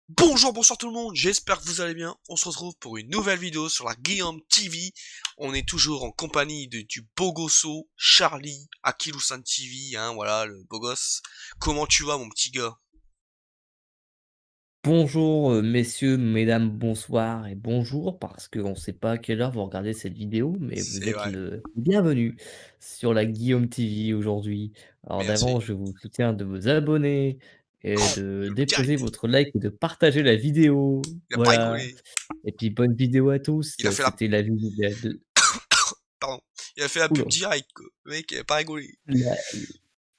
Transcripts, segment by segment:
Bonjour, bonsoir tout le monde, j'espère que vous allez bien. On se retrouve pour une nouvelle vidéo sur la Guillaume TV. On est toujours en compagnie du beau gosso, Charlie, Akilousan TV, hein, voilà, le beau gosse. Comment tu vas, mon petit gars? Bonjour messieurs, mesdames, bonsoir et bonjour parce qu'on ne sait pas à quelle heure vous regardez cette vidéo, mais vous C'est êtes vrai, le bienvenu sur la Guillaume TV aujourd'hui. Alors d'avant, merci. je vous soutiens de vous abonner et de déposer Direct, votre like et de partager la vidéo. il a pas Voilà. rigolé. Et puis bonne vidéo à tous. Il a fait la... C'était la vidéo de Pardon. Il a fait la pub oula, direct, quoi. Le mec, il a pas rigolé. la-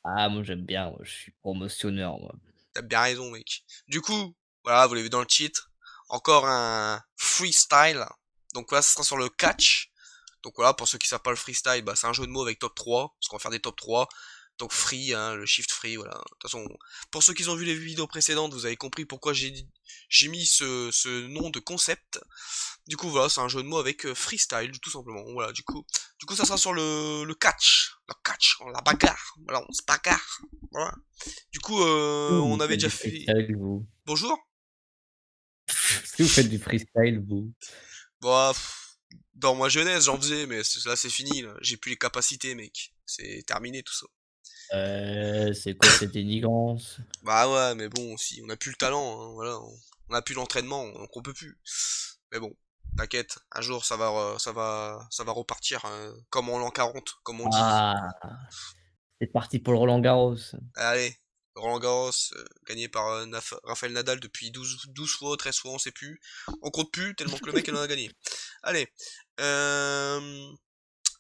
ah moi j'aime bien, moi, je suis promotionneur moi. T'as bien raison, mec. Du coup, voilà, vous l'avez vu dans le titre. Encore un freestyle. Donc là, ce sera sur le catch. Donc voilà, pour ceux qui savent pas le freestyle, bah, c'est un jeu de mots avec top 3, parce qu'on va faire des top 3. Donc free, hein, le shift free, voilà. De toute façon, pour ceux qui ont vu les vidéos précédentes, vous avez compris pourquoi j'ai mis ce nom de concept. Du coup, voilà, c'est un jeu de mots avec freestyle, tout simplement. Voilà, du coup, ça sera sur le catch. Le catch, la bagarre. Voilà, on se bagarre. Voilà. Du coup, Vous on avait faites déjà du fait... freestyle vous? Bonjour. Est-ce que vous faites du freestyle vous? Bah, dans ma jeunesse, j'en faisais, mais là, c'est fini, là. J'ai plus les capacités, mec. C'est terminé, tout ça. C'est quoi cette dénigrance? Bah ouais, mais bon, si on a plus le talent, hein, voilà, on a plus l'entraînement, donc on peut plus. Mais bon, t'inquiète, un jour ça va repartir comme en l'an 40, comme on dit. Ah, c'est parti pour le Roland Garros. Allez, Roland Garros, gagné par Rafael Nadal depuis 12 fois, 13 fois, on sait plus. On compte plus tellement que le mec il en a gagné. Allez, euh,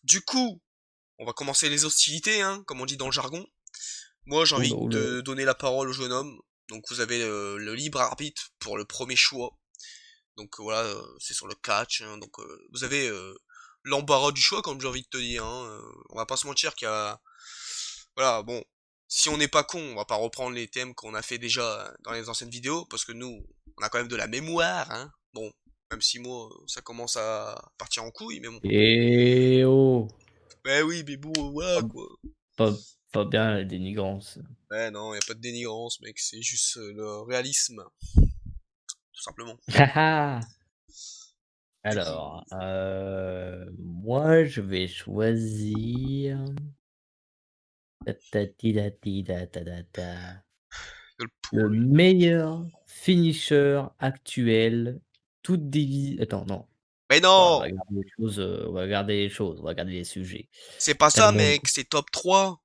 du coup, on va commencer les hostilités, hein, comme on dit dans le jargon. Moi, j'ai Oula, envie oula. de donner la parole au jeune homme. Donc, vous avez le libre arbitre pour le premier choix. Donc, voilà, c'est sur le catch, hein. Donc, vous avez l'embarras du choix, comme j'ai envie de te dire, hein. On va pas se mentir qu'il y a... Voilà, bon, si on n'est pas con, on va pas reprendre les thèmes qu'on a fait déjà dans les anciennes vidéos, parce que nous, on a quand même de la mémoire, hein. Bon, même si moi, ça commence à partir en couille, mais bon. Eh oh! Ben oui, mais bon, voilà, Pas quoi. pas pas bien la dénigrance. Ouais, non, y a pas de dénigrance, mec, c'est juste le réalisme, tout simplement. Du coup, Alors, moi je vais choisir ta ta ti da ti da ta da ta. le Le pool. meilleur finisher actuel, toute divi attends, non, Mais on va non! garder les choses, on va garder les choses, on va garder les sujets. C'est pas ça, Calmons-nous. mec, c'est top 3.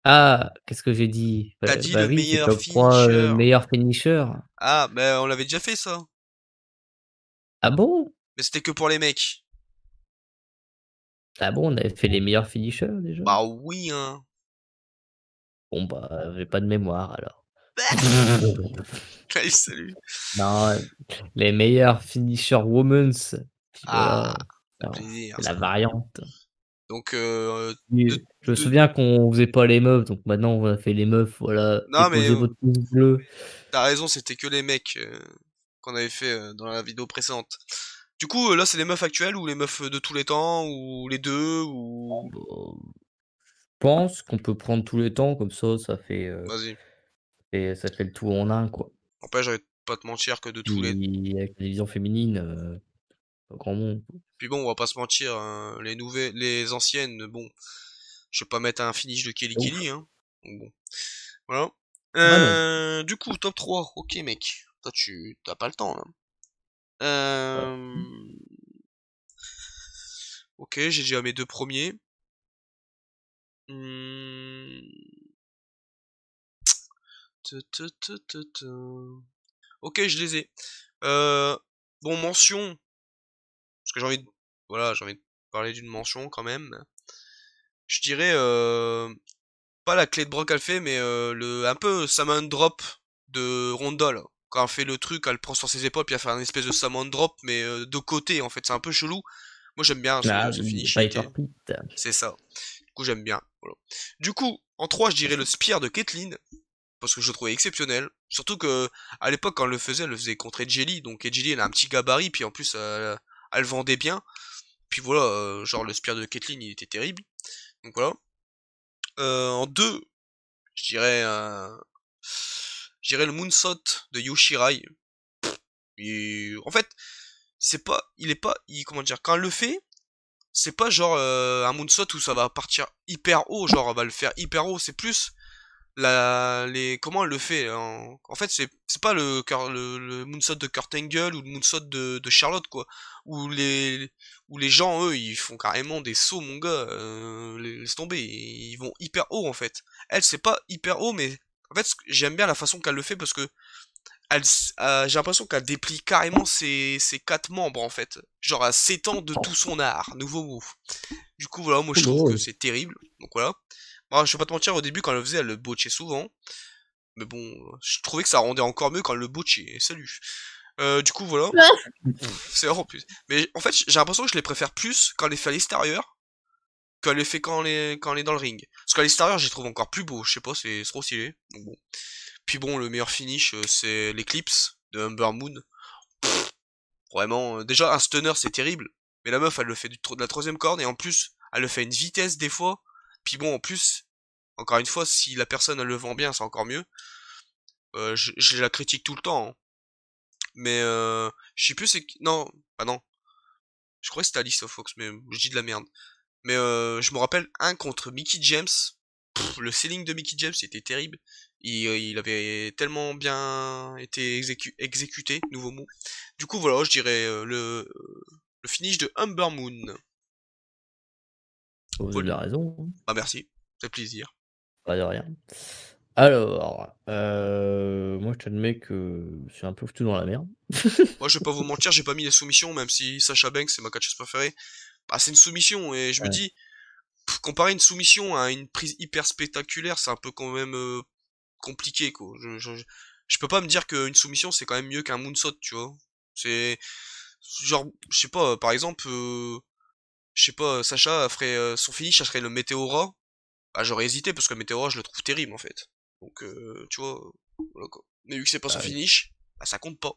Ah! Qu'est-ce que j'ai dit? T'as dit Bah le oui, c'est meilleur top 3 finisher. meilleurs finishers. Ah, ben on l'avait déjà fait ça. Ah bon? Mais c'était que pour les mecs. Ah bon, on avait fait les meilleurs finishers déjà? Bah oui, hein. Bon bah, j'ai pas de mémoire alors. Allez, salut. Non, les meilleurs finisher womens, puis Ah, voilà, ça fait alors plaisir, c'est la ça. variante. Donc, Oui, je me souviens qu'on faisait pas les meufs, donc maintenant on a fait les meufs, voilà. Non, mais Déposez votre pouce bleu. t'as raison, c'était que les mecs qu'on avait fait dans la vidéo précédente. Du coup, là, c'est les meufs actuelles ou les meufs de tous les temps, ou les deux, Oh ou... bah, je pense qu'on peut prendre tous les temps comme ça fait, Vas-y. ça fait le tout en un, quoi. Après, j'arrête pas te mentir que de tous les... Puis avec la division féminine, pas grand monde. Puis bon, on va pas se mentir, hein, les anciennes, bon, je vais pas mettre un finish de Kelly Ouf. Kelly, hein. Donc bon, voilà. Ah bah non. Du coup, top 3, ok mec. Toi, tu t'as pas le temps, là. Heu, Ok, j'ai déjà mes deux premiers. Hmm, Ok, je les ai. Euh, bon, mention, parce que j'ai envie de... Voilà, j'ai envie de parler d'une mention quand même. Je dirais, pas la clé de bras qu'elle fait, mais un peu summon drop de Ronda, là. Quand elle fait le truc, elle le prend sur ses épaules, puis elle fait un espèce de summon drop, mais de côté, en fait. C'est un peu chelou. Moi, j'aime bien ah ce oui, finish, il Piper était... Pit. C'est ça. Du coup, j'aime bien. Voilà. Du coup, en 3 je dirais le Spear de Caitlyn, parce que je le trouvais exceptionnel. Surtout que, à l'époque, quand elle le faisait contre Edgely, donc Edgely, elle a un petit gabarit, puis en plus, elle vendait bien. Puis voilà, genre, le Spear de Caitlyn, il était terrible. Donc voilà. En 2 je dirais Je dirais le moonsault de Yoshirai. En fait, comment dire, quand elle le fait, c'est pas genre un moonsault où ça va partir hyper haut, genre elle va le faire hyper haut, c'est plus comment elle le fait. En fait, c'est pas le moonsaut de Kurt Angle ou le moonsaut de Charlotte, quoi. Où les gens, eux, ils font carrément des sauts, mon gars. Laisse tomber, ils vont hyper haut, en fait. Elle, c'est pas hyper haut, mais en fait, j'aime bien la façon qu'elle le fait parce que j'ai l'impression qu'elle déplie carrément ses quatre membres, en fait. Genre, elle s'étend de tout son art. Nouveau move. Du coup, voilà, moi, Oh je trouve que drôle. c'est terrible. Donc voilà. Moi, je vais pas te mentir, au début, quand elle le faisait, elle le botchait souvent. Mais bon, je trouvais que ça rendait encore mieux quand elle le botchait. Et salut. Du coup, voilà. C'est vraiment plus. Mais en fait, j'ai l'impression que je les préfère plus quand elle les fait à l'extérieur qu'elle les fait quand elle est dans le ring. Parce qu'à l'extérieur, je les trouve encore plus beaux. Je sais pas, c'est trop stylé. Donc bon. Puis bon, le meilleur finish, c'est l'Eclipse de Humber Moon. Vraiment, déjà, un stunner, c'est terrible. Mais la meuf, elle le fait de la troisième corde. Et en plus, elle le fait à une vitesse des fois. Puis bon, en plus, encore une fois, si la personne, elle le vend bien, c'est encore mieux. Je la critique tout le temps, hein. Mais je sais plus c'est qui. Non, bah non. Je crois que c'était Alice of Fox, mais je dis de la merde. Mais je me rappelle un contre Mickey James. Le selling de Mickey James était terrible. Il avait tellement bien été exécuté, nouveau mot. Du coup voilà, je dirais le finish de Humber Moon. Vous avez Voilà. raison, hein. Bah merci, ça fait plaisir. Pas de rien. Alors, moi je t'admets que je suis un peu foutu dans la merde. Moi je vais pas vous mentir, j'ai pas mis les soumissions, même si Sasha Banks c'est ma catcheuse préférée. Bah c'est une soumission et je me Ouais. dis, comparer une soumission à une prise hyper spectaculaire, c'est un peu quand même compliqué, quoi. Je peux pas me dire qu'une soumission c'est quand même mieux qu'un moonsault, tu vois. C'est genre, je sais pas, par exemple, je sais pas, Sacha ferait son finish, ça serait le Meteora. Bah j'aurais hésité parce que le Meteora je le trouve terrible en fait. Donc tu vois, voilà quoi. Mais vu que c'est pas son Bah oui. finish, bah ça compte pas.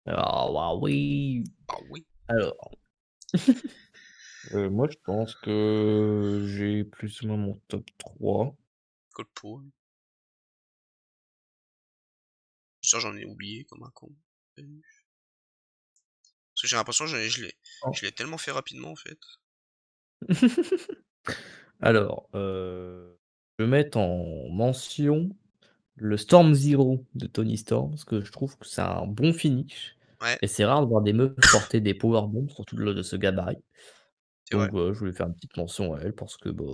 Alors, bah oui. Ah oui, Alors, moi je pense que j'ai plus ou moins mon top 3. cold pool. Ça j'en ai oublié comme un con. Parce que j'ai l'impression que Oh. je l'ai tellement fait rapidement en fait. Alors, je vais mettre en mention le Storm Zero de Tony Storm, parce que je trouve que c'est un bon finish Ouais, et c'est rare de voir des meufs porter des powerbombs, surtout de ce gabarit. c'est Donc vrai, voilà, je voulais faire une petite mention à elle parce que, bah,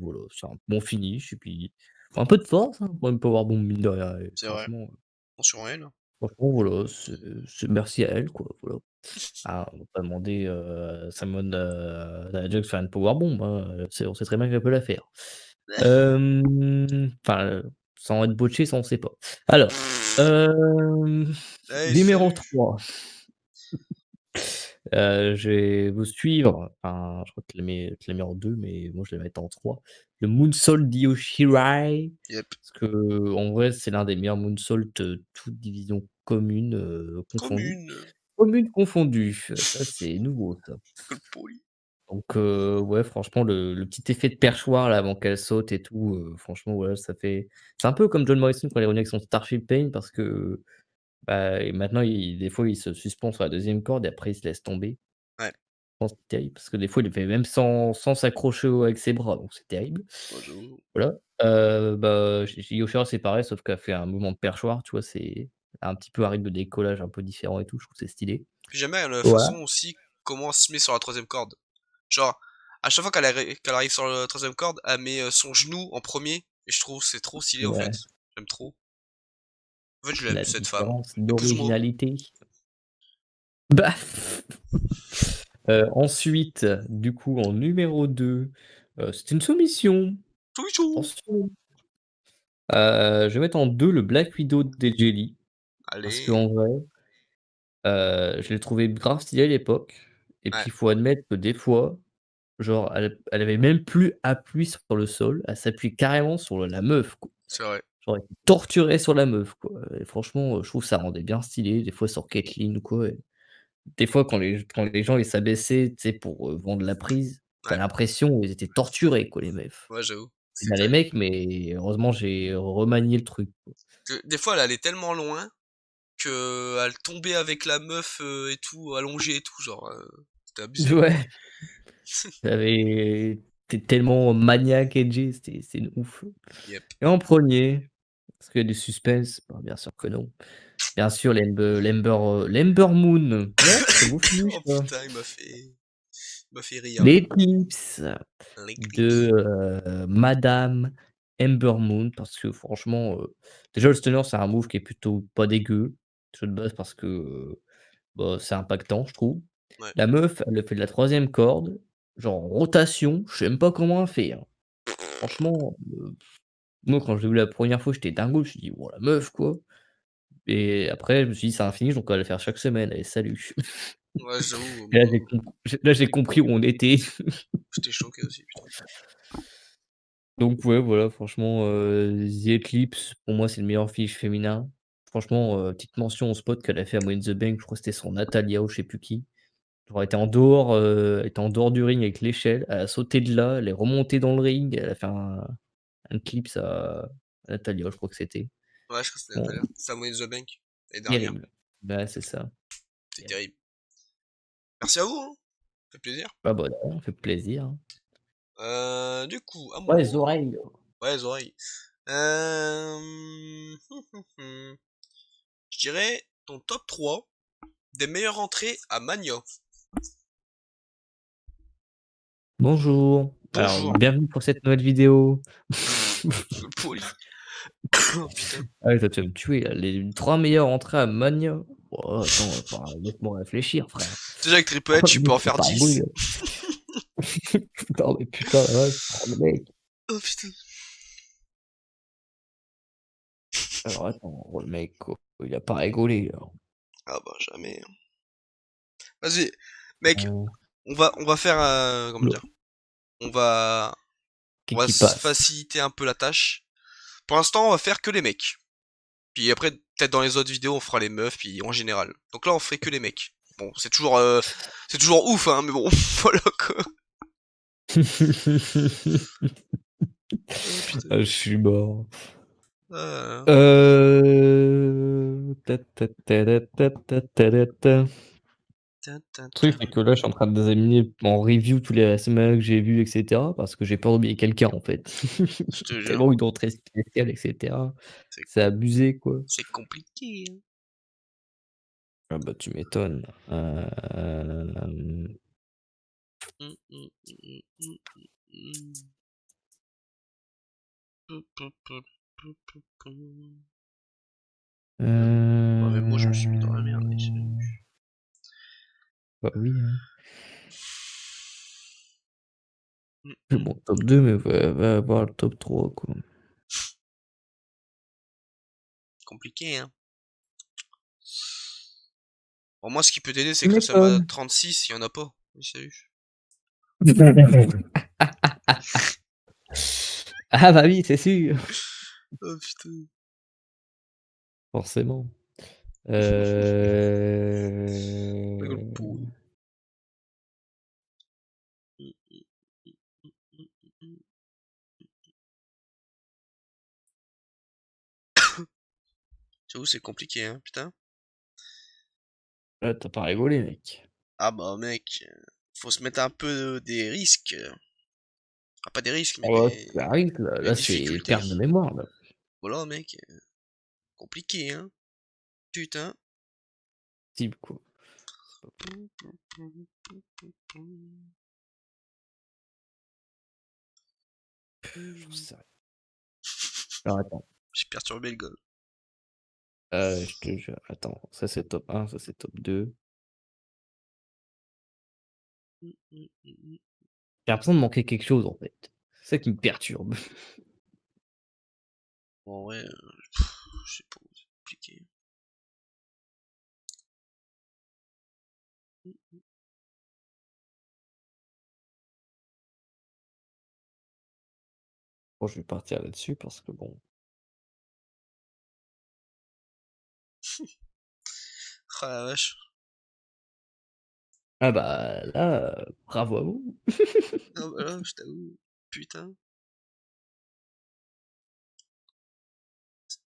voilà, c'est un bon finish et puis un peu de force, hein, pour une powerbomb mine de rien et c'est vrai. Attention à elle. franchement voilà, c'est merci à elle quoi, voilà. Ah, on va pas demander, Simone, Nia de faire une powerbomb, hein, on sait très bien qu'elle peut la faire. Enfin, sans être botché, ça on sait pas. Alors, Allez, numéro salut. 3. Je vais vous suivre, enfin, je crois que tu l'as mis en 2, mais moi je vais le mettre en 3. Le Moonsault d'Yoshirai, Yep. parce qu'en vrai, c'est l'un des meilleurs moonsaults, toutes divisions communes, confondues. Commune. Communes confondues, ça c'est nouveau ça. Cold poly. Donc ouais, franchement, le petit effet de perchoir là avant qu'elle saute et tout, franchement, ouais, ça fait c'est un peu comme John Morrison quand il est revenu avec son Starship Pain parce que, bah, et maintenant des fois, il se suspend sur la deuxième corde et après il se laisse tomber. Ouais, Je pense que c'est terrible parce que des fois, il le fait même sans s'accrocher avec ses bras, donc c'est terrible. moi j'avoue. Voilà, bah, chez Yoshihara, c'est pareil, sauf qu'elle fait un mouvement de perchoir, tu vois? C'est un petit peu un rythme de décollage un peu différent et tout, je trouve que c'est stylé. Puis j'aime bien la Voilà, façon aussi comment elle se met sur la troisième corde. Genre, à chaque fois qu'elle arrive sur la troisième corde, elle met son genou en premier. Et je trouve c'est trop stylé en fait. ouais, J'aime trop. En fait, je l'aime la cette femme. différence Épouse-moi. d'originalité. Bah, ensuite, du coup, en numéro 2, c'est une soumission. Chouichou. Attention. Je vais mettre en 2 le Black Widow de Jelly parce Allez. qu'en vrai, je l'ai trouvé grave stylé à l'époque et Ouais, puis il faut admettre que des fois, genre, elle avait même plus appui sur le sol, elle s'appuie carrément sur la meuf, quoi. c'est vrai. Genre, elle torturait sur la meuf, quoi et franchement, je trouve que ça rendait bien stylé, des fois sur Caitlyn ou quoi. Des fois, quand les gens ils s'abaissaient, tu sais, pour, vendre la prise, tu Ouais, l'impression ils étaient torturés quoi, les meufs. ouais, j'avoue. c'est bien les terrible. mecs, mais heureusement, j'ai remanié le truc, quoi. Des fois, elle allait tellement loin que elle tombait avec la meuf, et tout, allongée et tout, genre, c'était abusé, quoi. Ouais, j'avais tu tellement maniaque, edgy, c'était une ouf. Yep. Et en premier, est-ce qu'il y a du suspense? Bah, bien sûr que non. Bien sûr, l'Ember Moon. Ouais, très beau finish, Oh quoi. putain, il m'a fait rire. L'éclipse de, L'Eclipse. Madame Ember Moon parce que franchement, déjà le stunner, c'est un move qui est plutôt pas dégueu, déjà de base parce que, bah, c'est impactant, je trouve. Ouais. La meuf, elle le fait de la troisième corde, genre en rotation, je sais même pas comment elle fait, hein. Franchement, moi quand je l'ai vu la première fois, j'étais dingo, je me suis dit: «Waouh la meuf quoi» et après je me suis dit: «C'est un finish donc on va le faire chaque semaine, allez salut». Ouais, j'avoue, Et moi, là j'ai compris où on était. j'étais choqué aussi, putain. Donc ouais, voilà, franchement, The Eclipse, pour moi, c'est le meilleur finish féminin. Franchement, petite mention au spot qu'elle a fait à Money in the Bank, je crois que c'était son Natalia ou je sais plus qui. Genre elle était en dehors du ring avec l'échelle, elle a sauté de là, elle est remontée dans le ring, elle a fait un clips à Natalia, je crois que c'était. Ouais, je crois que c'était Bon, Natalia. Samuel The Bank, l'année dernière. terrible. Bah, c'est ça. C'est terrible. Merci à vous, hein. Ça fait plaisir. Ah bah, de rien, ça fait plaisir, hein. Du coup, à Ouais, les moi. oreilles. Ouais, les oreilles. Je dirais ton top 3 des meilleures entrées à Mania. Bonjour. Alors, Bonjour. bienvenue pour cette nouvelle vidéo. Le poli. Oh putain. Ah ouais, toi, tu vas me tuer là, les 3 meilleures entrées à Mania. Oh attends, enfin, laisse-moi réfléchir frère. Déjà avec Triple H, Oh le tu peux mec, en faut faire pas rigoler 10. là. Putain, mais putain la vache, oh le mec. Oh putain. Alors attends, oh le mec quoi, il a pas rigolé là. Ah bah jamais. Vas-y, mec, Heu, on va faire comment le dire? On va on Qu'est-ce va qui se passe? faciliter un peu la tâche. Pour l'instant, on va faire que les mecs. Puis après, peut-être dans les autres vidéos, on fera les meufs, puis en général. Donc là, on fait que les mecs. Bon, c'est toujours ouf, hein, mais bon, voilà quoi. Oh putain. Ah je suis mort. Ah, Ta ta ta ta ta ta ta ta ta. tin, tin, Le truc, tin. c'est que là, je suis en train d'examiner en review tous les WrestleMania que j'ai vus et cetera, parce que j'ai peur d'oublier quelqu'un, en fait. Je te jure, Tellement une entrée spéciale et cetera. c'est C'est abusé, quoi. c'est compliqué, hein. Ah bah, tu m'étonnes. Hum, hum, hum, hum, hum. Pou, pou, pou, pou, pou, pou. Ouais, même moi, je me suis mis dans la merde, mais Heu, salut. Bah, oui, hein. Hum, C'est hum. mon top 2 mais va avoir le top 3 quoi. Compliqué, hein. Bon, moi, ce qui peut t'aider, c'est Tu que WrestleMania m'étonnes. 36, il y en a pas. Oui, salut. Ah bah, oui, c'est sûr, Oh putain. forcément. Rigole pour. Hum, hum, hum, hum, hum. J'avoue, c'est compliqué, hein, putain. Là, tu as pas rigolé, mec. Ah bah, mec, faut se mettre un peu des risques. Ah, pas des risques, mais Ah ouais, ça arrive là, des là, c'est difficultés. perte de mémoire, là. Voilà, mec, compliqué, hein. Putain. Type quoi. J'en sais rien. Alors attends, J'ai perturbé le goal. je te jure, attends, ça c'est top 1, ça c'est top 2. J'ai l'impression de manquer quelque chose, en fait. C'est ça qui me perturbe. En vrai, je sais pas, c'est compliqué. Bon, je vais partir là-dessus parce que bon. Ah la vache. Ah bah là, bravo à vous. Ah bah là, je t'avoue. Putain.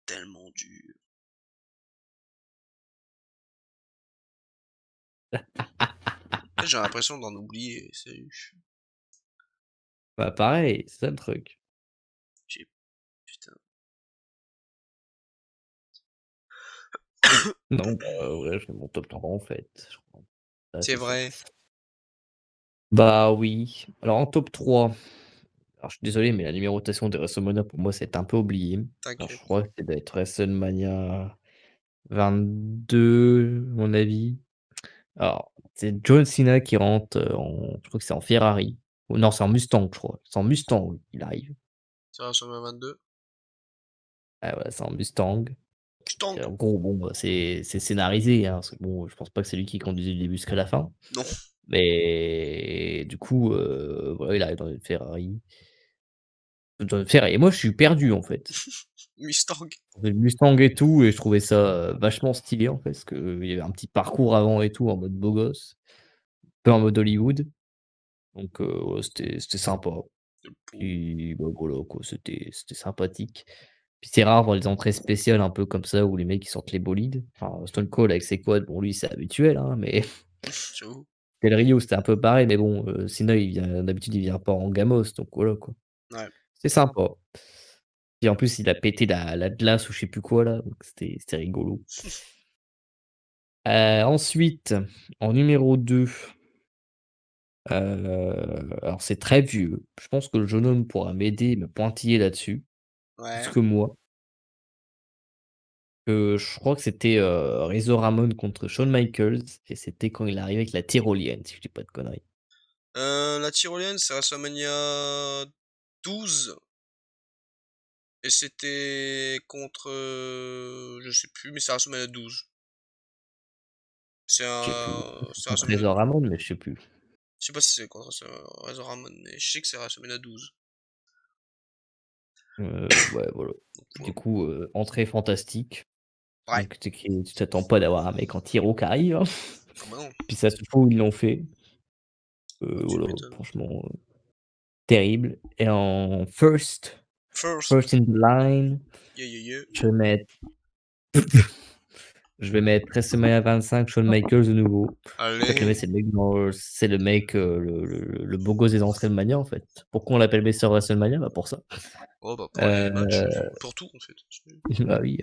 tellement dur. J'ai l'impression d'en oublier, c'est... Bah, pareil, c'est ça le truc. j'ai- Putain. Non, bah, ouais, je fais mon top 3 en fait, je crois. Là, C'est c'est fait. vrai, Bah, oui. Alors en top 3, alors je suis désolé, mais la numérotation des WrestleMania pour moi, c'est un peu oublié. Alors je t'inquiète. crois que ça doit être WrestleMania 22 à mon avis. Alors, c'est John Cena qui rentre, en je crois que c'est en Ferrari. Ou non, c'est en Mustang, je crois. C'est en Mustang, oui, il arrive. C'est WrestleMania 22. Ah ouais, c'est en Mustang. Putain, En gros, bon, bah, c'est scénarisé, hein, parce que bon, je pense pas que c'est lui qui conduisait du début jusqu'à la fin. non. Mais du coup, voilà, il arrive dans une Ferrari et moi, je suis perdu, en fait. Mustang. J'avais le Mustang et tout et je trouvais ça, vachement stylé, en fait, parce qu'il y avait un petit parcours avant et tout en mode beau gosse, un peu en mode Hollywood. Donc, ouais, c'était sympa. Le pauvre. Puis, bah, voilà quoi, c'était sympathique. Puis c'est rare voir les entrées spéciales un peu comme ça où les mecs ils sortent les bolides. Enfin, Stone Cold avec ses quads, bon lui c'est habituel, hein, mais J'avoue. Del Rio c'était un peu pareil, mais bon, Cena il vient d'habitude il vient pas en gamos, donc voilà quoi. Ouais. C'est sympa. Puis en plus il a pété la glace ou je sais plus quoi là, donc c'était rigolo. Ensuite, en numéro 2, alors c'est très vieux. Je pense que le jeune homme pourra m'aider, me pointiller là-dessus, plus Ouais. que moi. Je crois que c'était, Razor Ramon contre Shawn Michaels et c'était quand il arrivait avec la tyrolienne, si je dis pas de conneries. La tyrolienne, c'est WrestleMania 12. Et c'était contre... je sais plus, mais c'est WrestleMania 12. Je sais plus. C'est Contre WrestleMania... Razor Ramon, mais je sais plus. Je sais pas si c'est contre Razor Ramon, mais je sais que c'est WrestleMania 12. Ouais, voilà. Donc Du voilà. coup, entrée fantastique. Ouais. Donc tu t'attends pas d'avoir un mec en tyro qui arrive, hein. Ah bah non, Puis ça se trouve, ils l'ont fait. bah tu Voilà, m'étonnes. franchement, terrible et en first First. in the line, Yeah, yeah, yeah. je vais mettre je vais mettre WrestleMania 25, Shawn Michaels de nouveau. En fait, le mec, Allez. c'est le mec, le beau gosse des entrées de Mania, en fait. Pourquoi on l'appelle Mr. WrestleMania? Bah, pour ça. Oh bah pour les matchs, Heu, pour tout en fait. bah, oui.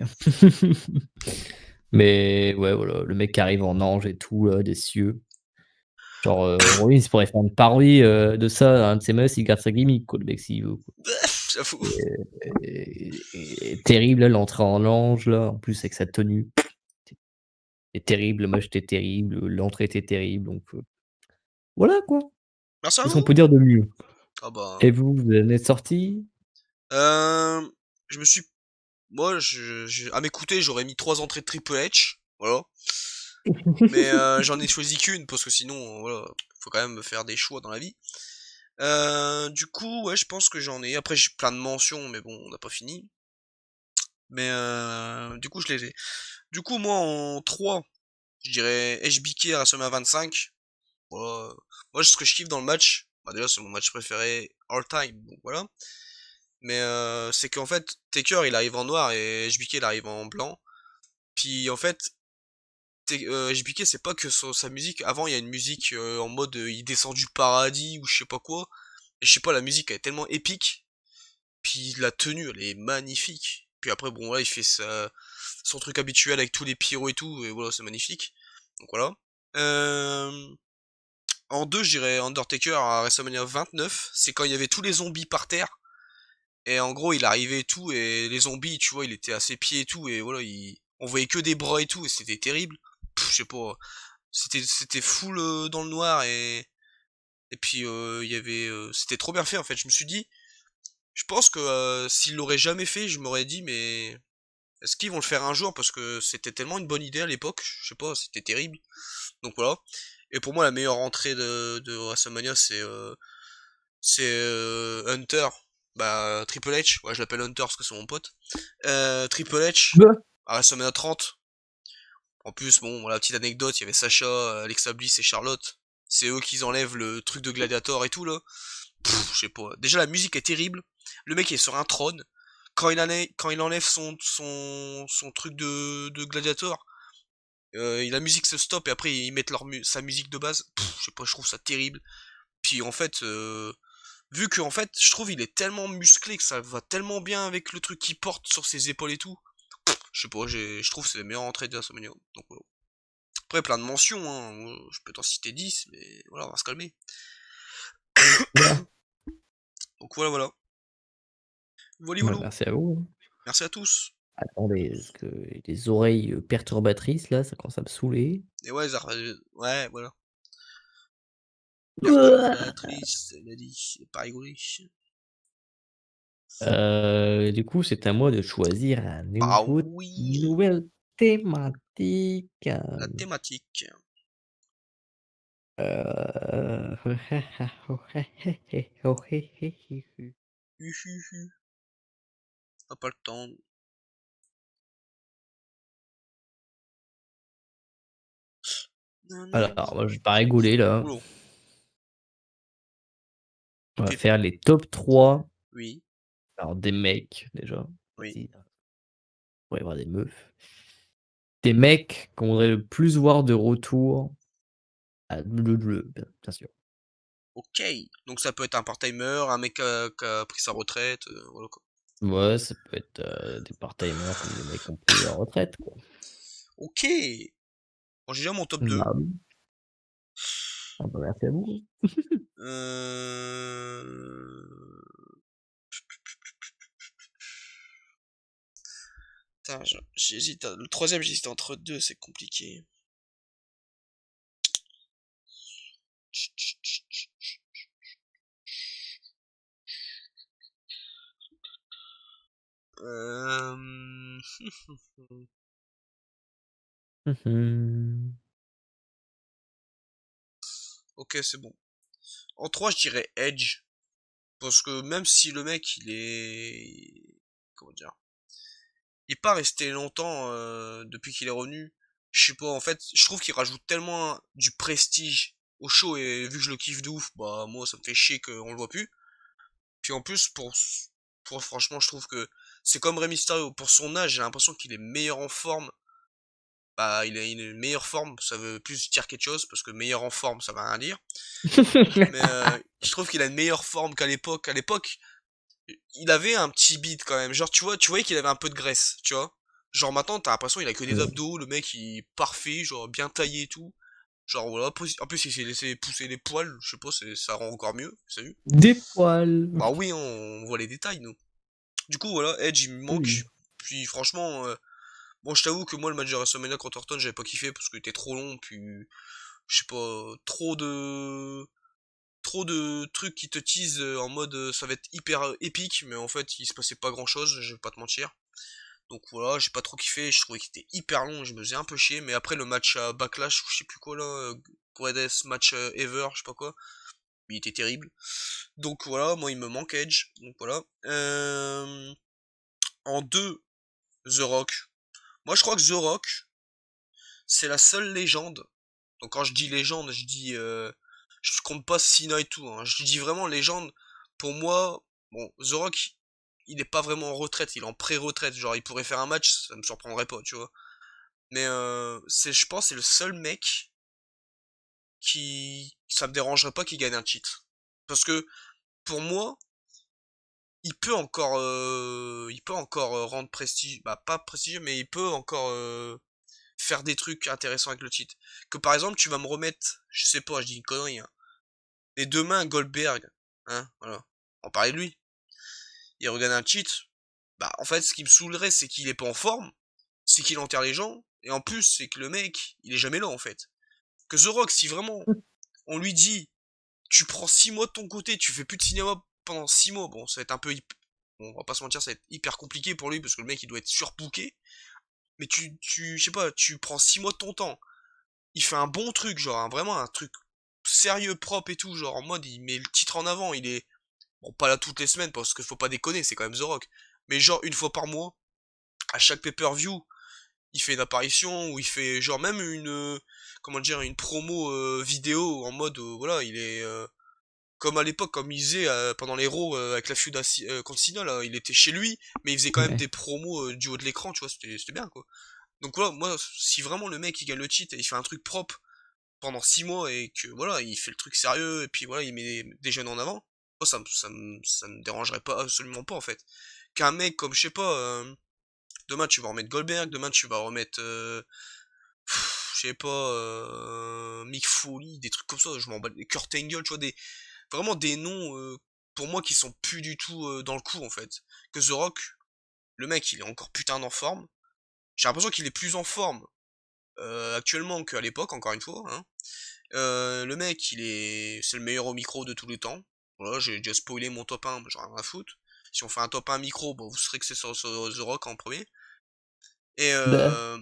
Mais ouais, voilà, le mec qui arrive en ange et tout, là, des cieux. Genre, oui, il pourrait faire une parodie, de ça, un de ses meufs, il garde sa gimmick, quoi, le mec, s'il veut, quoi. J'avoue. Et terrible, là, l'entrée en ange, là, en plus avec sa tenue. C'est terrible, le match était terrible, l'entrée était terrible, donc voilà, quoi. Merci à Qu'est-ce qu'on vous. peut dire de mieux? Ah bah... Et vous, vous en êtes sortis? Euh, je me suis... Moi, à m'écouter, j'aurais mis 3 entrées de Triple H. Voilà. Mais j'en ai choisi qu'une, parce que sinon, voilà, faut quand même faire des choix dans la vie. Du coup, ouais, je pense que j'en ai. Après, j'ai plein de mentions, mais bon, on n'a pas fini. Mais du coup, je les ai. Du coup, moi, en 3 je dirais HBK à WrestleMania 25. Voilà. Moi, ce que je kiffe dans le match, bah déjà, c'est mon match préféré all time, donc voilà. Mais c'est qu'en fait, Taker, il arrive en noir et HBK, il arrive en blanc. Puis en fait, HBK, c'est pas que sa musique. Avant, il y a une musique en mode il descend du paradis ou je sais pas quoi. Et je sais pas, la musique elle est tellement épique. Puis la tenue, elle est magnifique. Puis après, bon, là, il fait son truc habituel avec tous les pyros et tout. Et voilà, c'est magnifique. Donc voilà. Euh, En 2, je dirais Undertaker à WrestleMania 29. C'est quand il y avait tous les zombies par terre. Et en gros, il arrivait et tout. Et les zombies, tu vois, il était à ses pieds et tout. Et voilà, on voyait que des bras et tout. Et c'était terrible. Je sais pas. C'était full dans le noir. Et puis, il y avait... c'était trop bien fait, en fait. Je me suis dit... Je pense que s'ils l'auraient jamais fait, je m'aurais dit, mais... Est-ce qu'ils vont le faire un jour? Parce que c'était tellement une bonne idée à l'époque. Je sais pas, c'était terrible. Donc voilà. Et pour moi, la meilleure entrée de WrestleMania, c'est Hunter. Bah, Triple H. Ouais, je l'appelle Hunter parce que c'est mon pote. Triple H. Bah, À WrestleMania 30. En plus, bon, voilà, petite anecdote, il y avait Sacha, Alexa Bliss et Charlotte. C'est eux qui enlèvent le truc de Gladiator et tout, là. Je sais pas. Déjà, la musique est terrible. Le mec est sur un trône. quand il enlève son truc de gladiator, la musique se stoppe et après ils mettent sa musique de base. Je sais pas, je trouve ça terrible. Puis en fait, vu que en fait, je trouve il est tellement musclé que ça va tellement bien avec le truc qu'il porte sur ses épaules et tout. Je sais pas, je trouve que c'est la meilleure entrée d'Insomnia. Donc voilà. Après, plein de mentions, hein. Je peux t'en citer 10, mais voilà, on va se calmer. Oula. Donc voilà, voilà. Voilà, Bah, voilà. merci à vous, hein. Merci à tous. Attendez, parce que les oreilles, perturbatrices là, ça commence à me saouler. Et ouais, ouais, voilà. Perturbatrice, elle a dit, c'est pas rigolé. Du coup, c'est à moi de choisir un Bah nouveau oui, nouvelle thématique, la thématique. heu, Uhuhu, on a pas le temps. alors, moi, je vais pas rigoler là. Oula, On va ok, faire les top 3, oui, alors des mecs déjà, oui. vas-y, il pourrait y avoir des meufs. Des mecs qu'on voudrait le plus voir de retour à WWE, bien sûr. Ok, donc ça peut être un part-timer, un mec qui a pris sa retraite, voilà quoi. Ouais, ça peut être, des part-timers comme des mecs qui ont pris leur retraite, quoi. Ok, bon, j'ai déjà mon top 2. Bah oui. Ah bah, merci à vous. Euh... Putain, j'hésite. Le troisième, j'hésite entre deux, c'est compliqué. Euh... Mmh mh. Ok, c'est bon. En 3 je dirais Edge. Parce que même si le mec, il est... Comment dire? Il est pas resté longtemps depuis qu'il est revenu. Je sais pas, en fait, je trouve qu'il rajoute tellement du prestige au show et vu que je le kiffe de ouf, bah moi ça me fait chier qu'on le voit plus. Puis en plus, pour franchement, je trouve que c'est comme Rey Mysterio. Pour son âge, j'ai l'impression qu'il est meilleur en forme. Bah, il a une meilleure forme, ça veut plus dire quelque chose, parce que meilleur en forme, ça va rien dire. Mais je trouve qu'il a une meilleure forme qu'à l'époque. À l'époque, il avait un petit bide quand même. Genre, tu voyais qu'il avait un peu de graisse, tu vois. Genre maintenant, t'as l'impression qu'il a que des Mmh. abdos, le mec il est parfait, genre bien taillé et tout. Genre voilà, en plus il s'est laissé pousser les poils, je sais pas, ça rend encore mieux, salut. Des poils. Bah oui, hein, on voit les détails, nous. Du coup, voilà, Edge, il me Oui. manque. Puis franchement, bon, je t'avoue que moi, le match de WrestleMania contre Orton, j'avais pas kiffé parce qu'il était trop long, puis je sais pas, trop de trucs qui te teasent en mode ça va être hyper épique, mais en fait, il se passait pas grand chose, je vais pas te mentir. Donc voilà, j'ai pas trop kiffé, je trouvais qu'il était hyper long, je me faisais un peu chier, mais après le match à Backlash, ou je sais plus quoi là, Greatest match ever, je sais pas quoi, il était terrible. Donc voilà, moi il me manque Edge, donc voilà. En 2 The Rock. Moi je crois que The Rock, c'est la seule légende. Donc quand je dis légende, je dis je compte pas Cena et tout, hein. Je dis vraiment légende. Pour moi, bon, The Rock, il est pas vraiment en retraite, il est en pré-retraite. Genre, il pourrait faire un match, ça me surprendrait pas, tu vois. Mais je pense, c'est le seul mec ça me dérangerait pas qu'il gagne un titre. Parce que pour moi, il peut encore rendre prestige, bah pas prestigieux, mais il peut encore faire des trucs intéressants avec le titre. Que par exemple, tu vas me remettre, je sais pas, je dis une connerie, hein, et demain Goldberg, hein, voilà, on parlait de lui, il regagne un titre, bah en fait, ce qui me saoulerait, c'est qu'il est pas en forme, c'est qu'il enterre les gens, et en plus, c'est que le mec, il est jamais là en fait. Que The Rock, si vraiment on lui dit, tu prends 6 mois de ton côté, tu fais plus de cinéma pendant 6 mois, bon, ça va être un peu, bon, on va pas se mentir, ça va être hyper compliqué pour lui parce que le mec il doit être surbooké. Mais je sais pas, tu prends 6 mois de ton temps. Il fait un bon truc, genre vraiment un truc sérieux, propre et tout, genre en mode il met le titre en avant, il est bon pas là toutes les semaines parce qu'il faut pas déconner, c'est quand même The Rock. Mais genre une fois par mois, à chaque pay-per-view, il fait une apparition ou il fait genre même une comment dire une promo vidéo en mode voilà, il est comme à l'époque, comme il faisait pendant les Raw avec la feud contre Cena, là, il était chez lui, mais il faisait quand même Ouais. des promos du haut de l'écran, tu vois, c'était bien, quoi. Donc voilà, moi, si vraiment le mec il gagne le titre et il fait un truc propre pendant 6 mois et que voilà, il fait le truc sérieux et puis voilà, il met des jeunes en avant, moi ça me dérangerait pas absolument pas en fait. Qu'un mec comme je sais pas, demain tu vas remettre Goldberg, demain tu vas remettre je sais pas Mick Foley, des trucs comme ça, je m'en bats Kurt Angle, tu vois vraiment des noms pour moi qui sont plus du tout dans le coup en fait. Que The Rock, le mec il est encore putain en forme. J'ai l'impression qu'il est plus en forme actuellement qu'à l'époque, encore une fois. Hein. Le mec, c'est le meilleur au micro de tous les temps. Voilà, j'ai déjà spoilé mon top 1, j'en ai rien à foutre. Si on fait un top 1 micro, bon, vous serez que c'est sur The Rock en premier. Et Bah,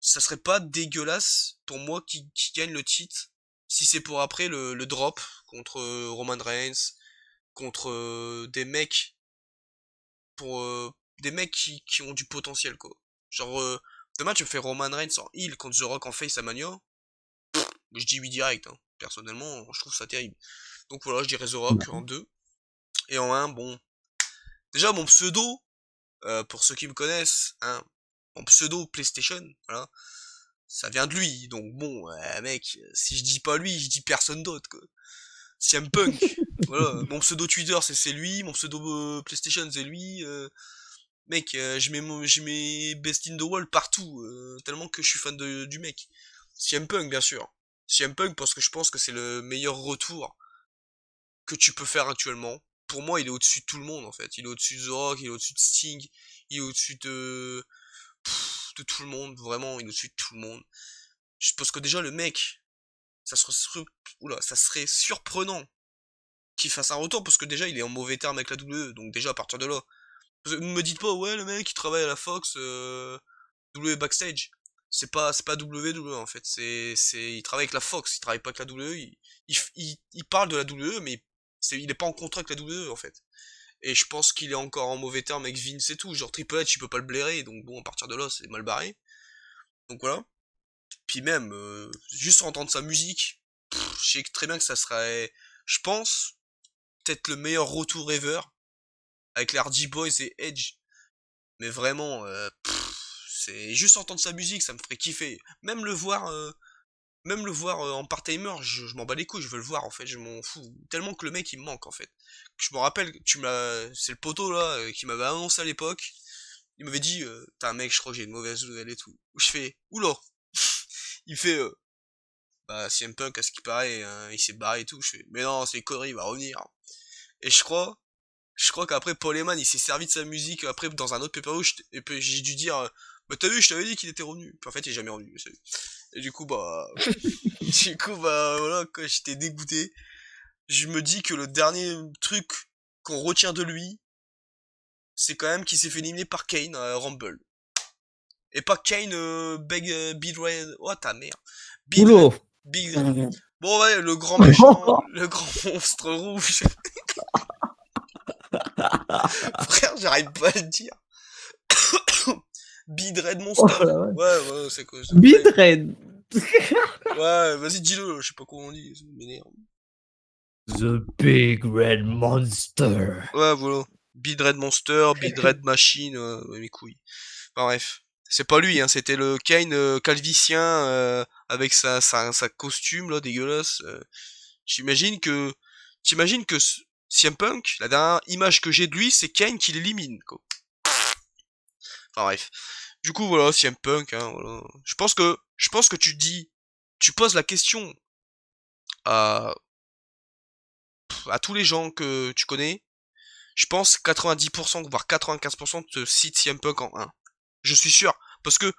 ça serait pas dégueulasse pour moi qui gagne le titre si c'est pour après le drop contre Roman Reigns, contre des mecs pour des mecs qui ont du potentiel quoi. Genre demain tu me fais Roman Reigns en heel contre The Rock en face à Mania, je dis oui direct. Hein. Personnellement, je trouve ça terrible. Donc voilà, je dirais The Rock en bah, 2. Et en un bon. Déjà, mon pseudo, pour ceux qui me connaissent, hein, mon pseudo PlayStation, voilà, ça vient de lui. Donc bon, mec, si je dis pas lui, je dis personne d'autre, quoi. CM Punk, voilà, mon pseudo Twitter c'est lui, mon pseudo PlayStation c'est lui. Mec, je mets Best in the World partout, tellement que je suis fan du mec. CM Punk, bien sûr. CM Punk parce que je pense que c'est le meilleur retour que tu peux faire actuellement. Pour moi, il est au-dessus de tout le monde en fait. Il est au-dessus de The Rock, il est au-dessus de Sting, il est au-dessus de tout le monde. Vraiment, il est au-dessus de tout le monde. Je pense que déjà le mec, ça serait, oula, ça serait surprenant qu'il fasse un retour parce que déjà il est en mauvais terme avec la WWE. Donc déjà à partir de là, ne me dites pas ouais le mec il travaille à la Fox, WWE backstage. C'est pas WWE en fait. Il travaille avec la Fox. Il travaille pas avec la WWE. Il parle de la WWE mais il est pas en contrat avec la WWE en fait. Et je pense qu'il est encore en mauvais terme avec Vince et tout. Genre Triple H, il peut pas le blairer, donc bon, à partir de là, c'est mal barré. Donc voilà. Puis même, juste entendre sa musique, je sais très bien que ça serait, je pense, peut-être le meilleur retour ever, avec les Hardy Boys et Edge. Mais vraiment, c'est juste entendre sa musique, ça me ferait kiffer. Même le voir en part-timer, je m'en bats les couilles, je veux le voir en fait, je m'en fous. Tellement que le mec il me manque en fait. Je me rappelle, c'est le poteau là qui m'avait annoncé à l'époque. Il m'avait dit, t'as un mec, je crois que j'ai une mauvaise nouvelle et tout. Je fais, oula. Il fait, bah CM Punk, à ce qui paraît, il s'est barré et tout. Je fais, mais non, c'est une connerie, il va revenir. Et je crois qu'après Paul Heyman, il s'est servi de sa musique après dans un autre pay-per-view, et puis j'ai dû dire, bah t'as vu, je t'avais dit qu'il était revenu. Puis en fait, il est jamais revenu. Et du coup, bah, voilà, quoi, j'étais dégoûté. Je me dis que le dernier truc qu'on retient de lui, c'est quand même qu'il s'est fait éliminer par Kane à Rumble. Et pas Kane, Big Red, oh ta mère. Big Red, oula! Big, bon ouais, le grand méchant, le grand monstre rouge. Frère, j'arrive pas à le dire. Big Red Oh Monster. la vache. Ouais, ouais, c'est quoi, Bitrate. ouais, vas-y, dis-le, je sais pas comment on dit, ça m'énerve. The Big Red Monster. Ouais, voilà. Big Red Monster, Big Red Machine, ouais, mes couilles. Enfin, bref. C'est pas lui, hein, c'était le Kane calvicien avec sa costume là dégueulasse. J'imagine que T'imagines que CM Punk, la dernière image que j'ai de lui, c'est Kane qui l'élimine. Quoi. Enfin bref. Du coup voilà, CM Punk, hein, voilà. Je pense que tu poses la question à tous les gens que tu connais. Je pense 90% voire 95% te citent CM Punk en 1. Je suis sûr parce que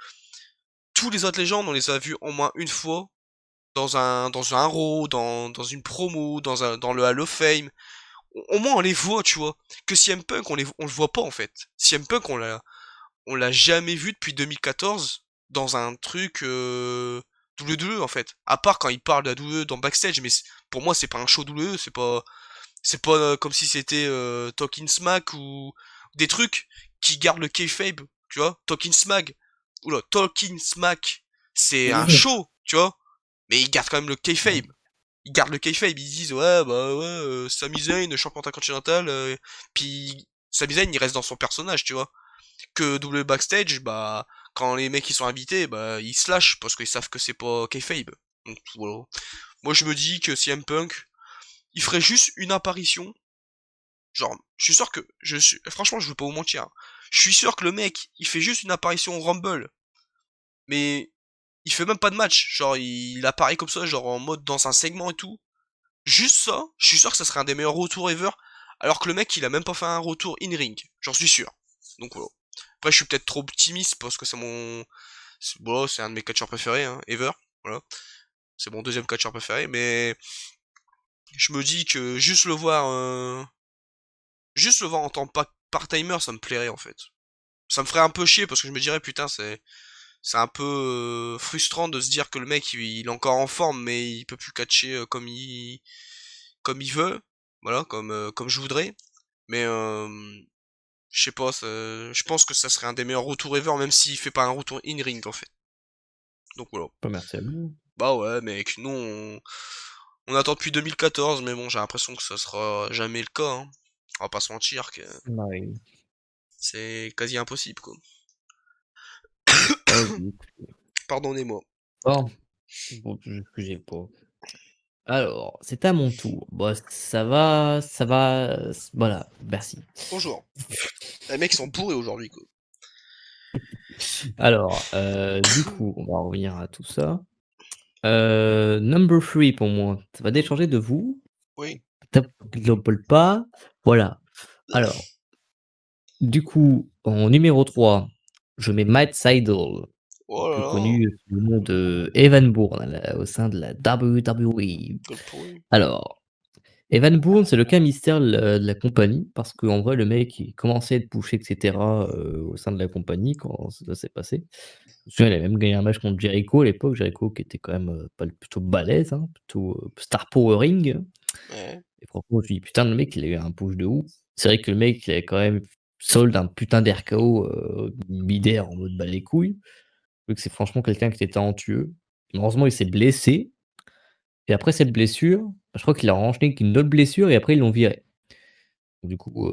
tous les autres légendes, on les a vus au moins une fois dans un Raw, dans une promo, dans le Hall of Fame. Au moins on les voit, tu vois. Que CM Punk, on le voit pas en fait. CM Punk, on l'a jamais vu depuis 2014 dans un truc WWE en fait. À part quand il parle de la WWE dans backstage, mais pour moi c'est pas un show WWE, c'est pas comme si c'était Talking Smack ou des trucs qui gardent le kayfabe, tu vois. Talking Smack, oula, Talking Smack, c'est un show, tu vois. Mais il garde quand même le kayfabe. ils gardent le kayfabe, ils disent ouais bah ouais Sami Zayn champion intercontinental, puis Sami Zayn il reste dans son personnage, tu vois. Que backstage, bah quand les mecs ils sont invités, bah ils se lâchent parce qu'ils savent que c'est pas kayfabe. Donc voilà. Moi je me dis que CM Punk, il ferait juste une apparition. Genre, je suis sûr que franchement je veux pas vous mentir, hein. Je suis sûr que le mec, il fait juste une apparition au Rumble, mais il fait même pas de match. Genre il apparaît comme ça, genre en mode dans un segment et tout. Juste ça, je suis sûr que ça serait un des meilleurs retours ever. Alors que le mec, il a même pas fait un retour in-ring. J'en suis sûr. Donc voilà. Après, je suis peut-être trop optimiste parce que Bon, c'est un de mes catcheurs préférés, hein, ever. Voilà. C'est mon deuxième catcheur préféré, mais je me dis que juste le voir en tant que part-timer, ça me plairait en fait. Ça me ferait un peu chier parce que je me dirais putain, c'est un peu frustrant de se dire que le mec il est encore en forme mais il peut plus catcher comme il veut, voilà, comme je voudrais. Mais je sais pas, je pense que ça serait un des meilleurs retours ever, même s'il fait pas un retour in-ring en fait. Donc voilà. Pas merci à vous. Bah ouais, mec, nous on attend depuis 2014, mais bon, j'ai l'impression que ça sera jamais le cas, hein. On va pas se mentir que Ouais. c'est quasi impossible quoi. Vas-y. Pardonnez-moi. Bon, bon, j'ai pas. Alors, c'est à mon tour. Bon, ça va, voilà, merci. Bonjour. Les mecs sont bourrés aujourd'hui quoi. Alors, du coup, on va revenir à tout ça. Number 3 pour moi, ça va Hmm. déchanger de vous. Oui. Top Global pas, voilà. Alors, du coup, en numéro 3, je mets Matt Sydal, Oh là plus là. connu sous le nom de Evan Bourne au sein de la WWE. Quel pourri. Alors, Evan Bourne, c'est le cas mystère de la compagnie parce qu'en vrai, le mec, il commençait à être pushé et cetera, au sein de la compagnie quand ça s'est passé. Je me souviens, il avait même gagné un match contre Jericho à l'époque, Jericho qui était quand même, pas plutôt balèze, hein, plutôt, star power ring. Ouais. Et franchement, je me dis: «Putain, le mec, il a eu un push de ouf». C'est vrai que le mec, il avait quand même sold un putain d'RKO, midair en mode: «Bah, les couilles». Vu que c'est franchement quelqu'un qui était talentueux. Malheureusement, il s'est blessé et après cette blessure, bah, je crois qu'il a enchaîné avec une autre blessure et après ils l'ont viré. Du coup,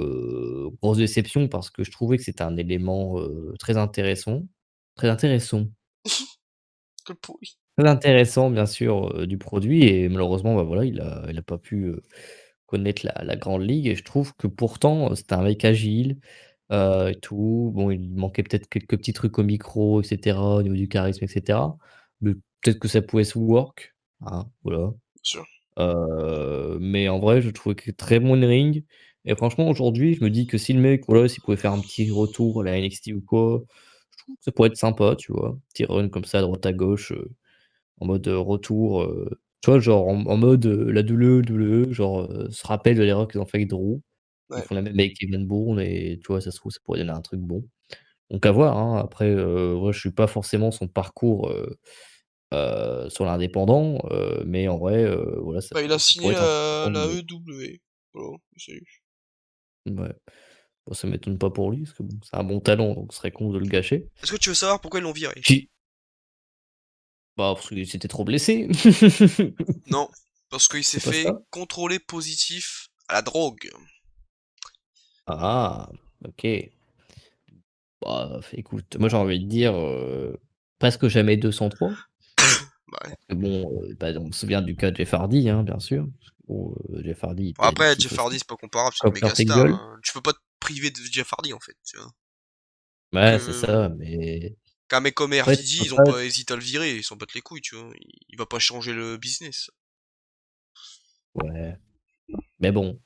grosse déception parce que je trouvais que c'était un élément, très intéressant Quel pourri. très intéressant bien sûr, du produit et malheureusement, bah, voilà, il a pas pu, connaître la grande ligue et je trouve que pourtant, c'était un mec agile, et tout. Bon, il manquait peut-être quelques petits trucs au micro et cetera, au niveau du charisme et cetera, mais peut-être que ça pouvait se work, hein, voilà. Bien sûr. Mais en vrai, je trouvais qu'il était très bon in ring et franchement aujourd'hui, je me dis que si le mec, voilà, s'il pouvait faire un petit retour à la NXT ou quoi, je trouve que ça pourrait être sympa, tu vois? Petit run comme ça à droite à gauche, en mode, retour, tu vois? Genre en mode, la WWE, genre, se rappelle de l'erreur qu'ils ont fait avec Drew. Ils Ouais. font la même avec Kevin Bourne et tu vois, ça se trouve, ça pourrait donner un truc bon. Donc à voir, hein. Après, moi, je suis pas forcément son parcours, sur l'indépendant, mais en vrai, voilà, Bah, il a ça signé pourrait être intéressant la de EW. Voilà, salut. ouais. Bon, ça m'étonne pas pour lui, parce que bon, c'est un bon talent, donc ce serait con de le gâcher. Est-ce que tu veux savoir pourquoi ils l'ont viré? Puis bah, parce qu'il s'était trop blessé. Non, parce qu'il s'est C'est pas fait ça? contrôler positif à la drogue. Ah! OK. Bah, écoute, moi j'ai envie de dire, presque jamais 203. Bah ouais. Parce que bon, bah, on se souvient du cas de Jeff Hardy, hein, bien sûr. Bon, Jeff Hardy, il Bon, était après, addictif Jeff aussi. Hardy, c'est pas comparable, c'est une Cocker méga star, Angle. hein. Tu peux pas te priver de Jeff Hardy, en fait, tu vois. Ouais, c'est Que, ça, mais qu'un mec comme en fait, tu RVD, peux ils ont pas pas hésité à le virer, ils s'en battent les couilles, tu vois. Il va pas changer le business. ouais, mais bon,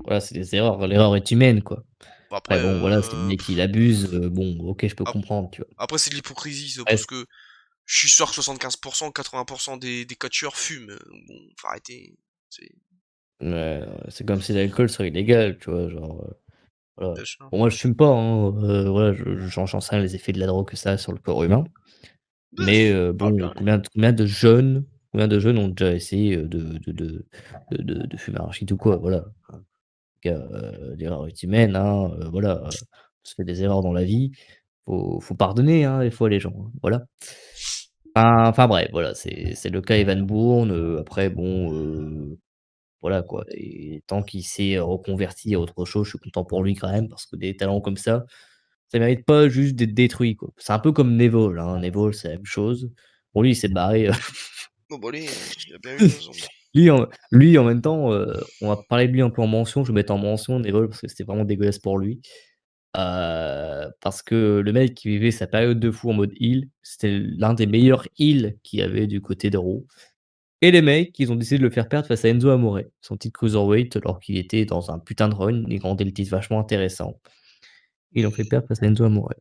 voilà, c'est des erreurs. L'erreur est humaine, quoi. Bon, après, Après bon, voilà, si le mec il abuse, bon, OK, je peux ap- comprendre, tu vois? après, c'est de l'hypocrisie, ça, Après parce que je suis sûr que 75%, 80% des catcheurs fument. Bon, faut arrêter. C'est, ouais, c'est comme si l'alcool serait illégal, tu vois? Genre, voilà. bien sûr. Bon, moi, je fume pas, hein, voilà, j'en sais rien les effets de la drogue que ça a sur le corps humain. Mais Parle bon, bien. combien de jeunes ont déjà essayé, de fumer un shit ou quoi, voilà. En tout cas, l'erreur est humaine, hein, voilà, on se fait des erreurs dans la vie, faut pardonner, hein, des fois les gens, hein, voilà. Enfin bref, voilà, c'est le cas Evan Bourne, après bon, voilà quoi et tant qu'il s'est reconverti à autre chose, je suis content pour lui quand même parce que des talents comme ça mérite pas juste d'être détruit, quoi. C'est un peu comme Neville, hein. Neville, c'est la même chose. Bon, lui, il s'est barré, Bon, bah, lui, il a bien eu raison. lui, en même temps, on va parler de lui un peu en mention. Je vais mettre en mention Neville parce que c'était vraiment dégueulasse pour lui. Parce que le mec qui vivait sa période de fou en mode heal, c'était l'un des meilleurs heals qu'il y avait du côté de Raw et les mecs, ils ont décidé de le faire perdre face à Enzo Amore, son titre cruiserweight alors qu'il était dans un putain de run. Il rendait le titre vachement intéressant. Ils l'ont fait perdre face à Enzo Amore.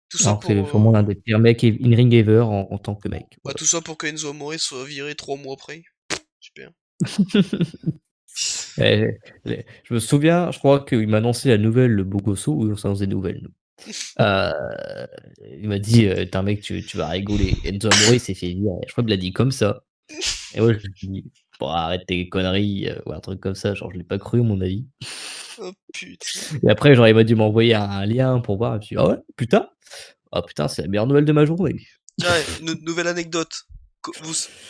Tout ça Alors que c'est pour, sûrement l'un des pires mecs in ring ever en tant que mec, bah, voilà. tout ça pour que Enzo Amore soit viré 3 mois après. Super. Et je me souviens, je crois qu'il m'a annoncé la nouvelle, le Bogosso, oui, on s'annonce des nouvelles, nous. Heu, il m'a dit: «Tu un mec, tu vas rigoler, Enzo Amore il s'est fait virer». Je crois qu'il l'a dit comme ça et moi je lui ai dit: «Bon arrête tes conneries», ou un truc comme ça, genre je l'ai pas cru à mon avis Oh putain. et après genre il m'a dû m'envoyer un lien pour voir et puis: «Ah ouais? Putain? Ah putain, c'est la meilleure nouvelle de ma journée». Tiens, nouvelle anecdote.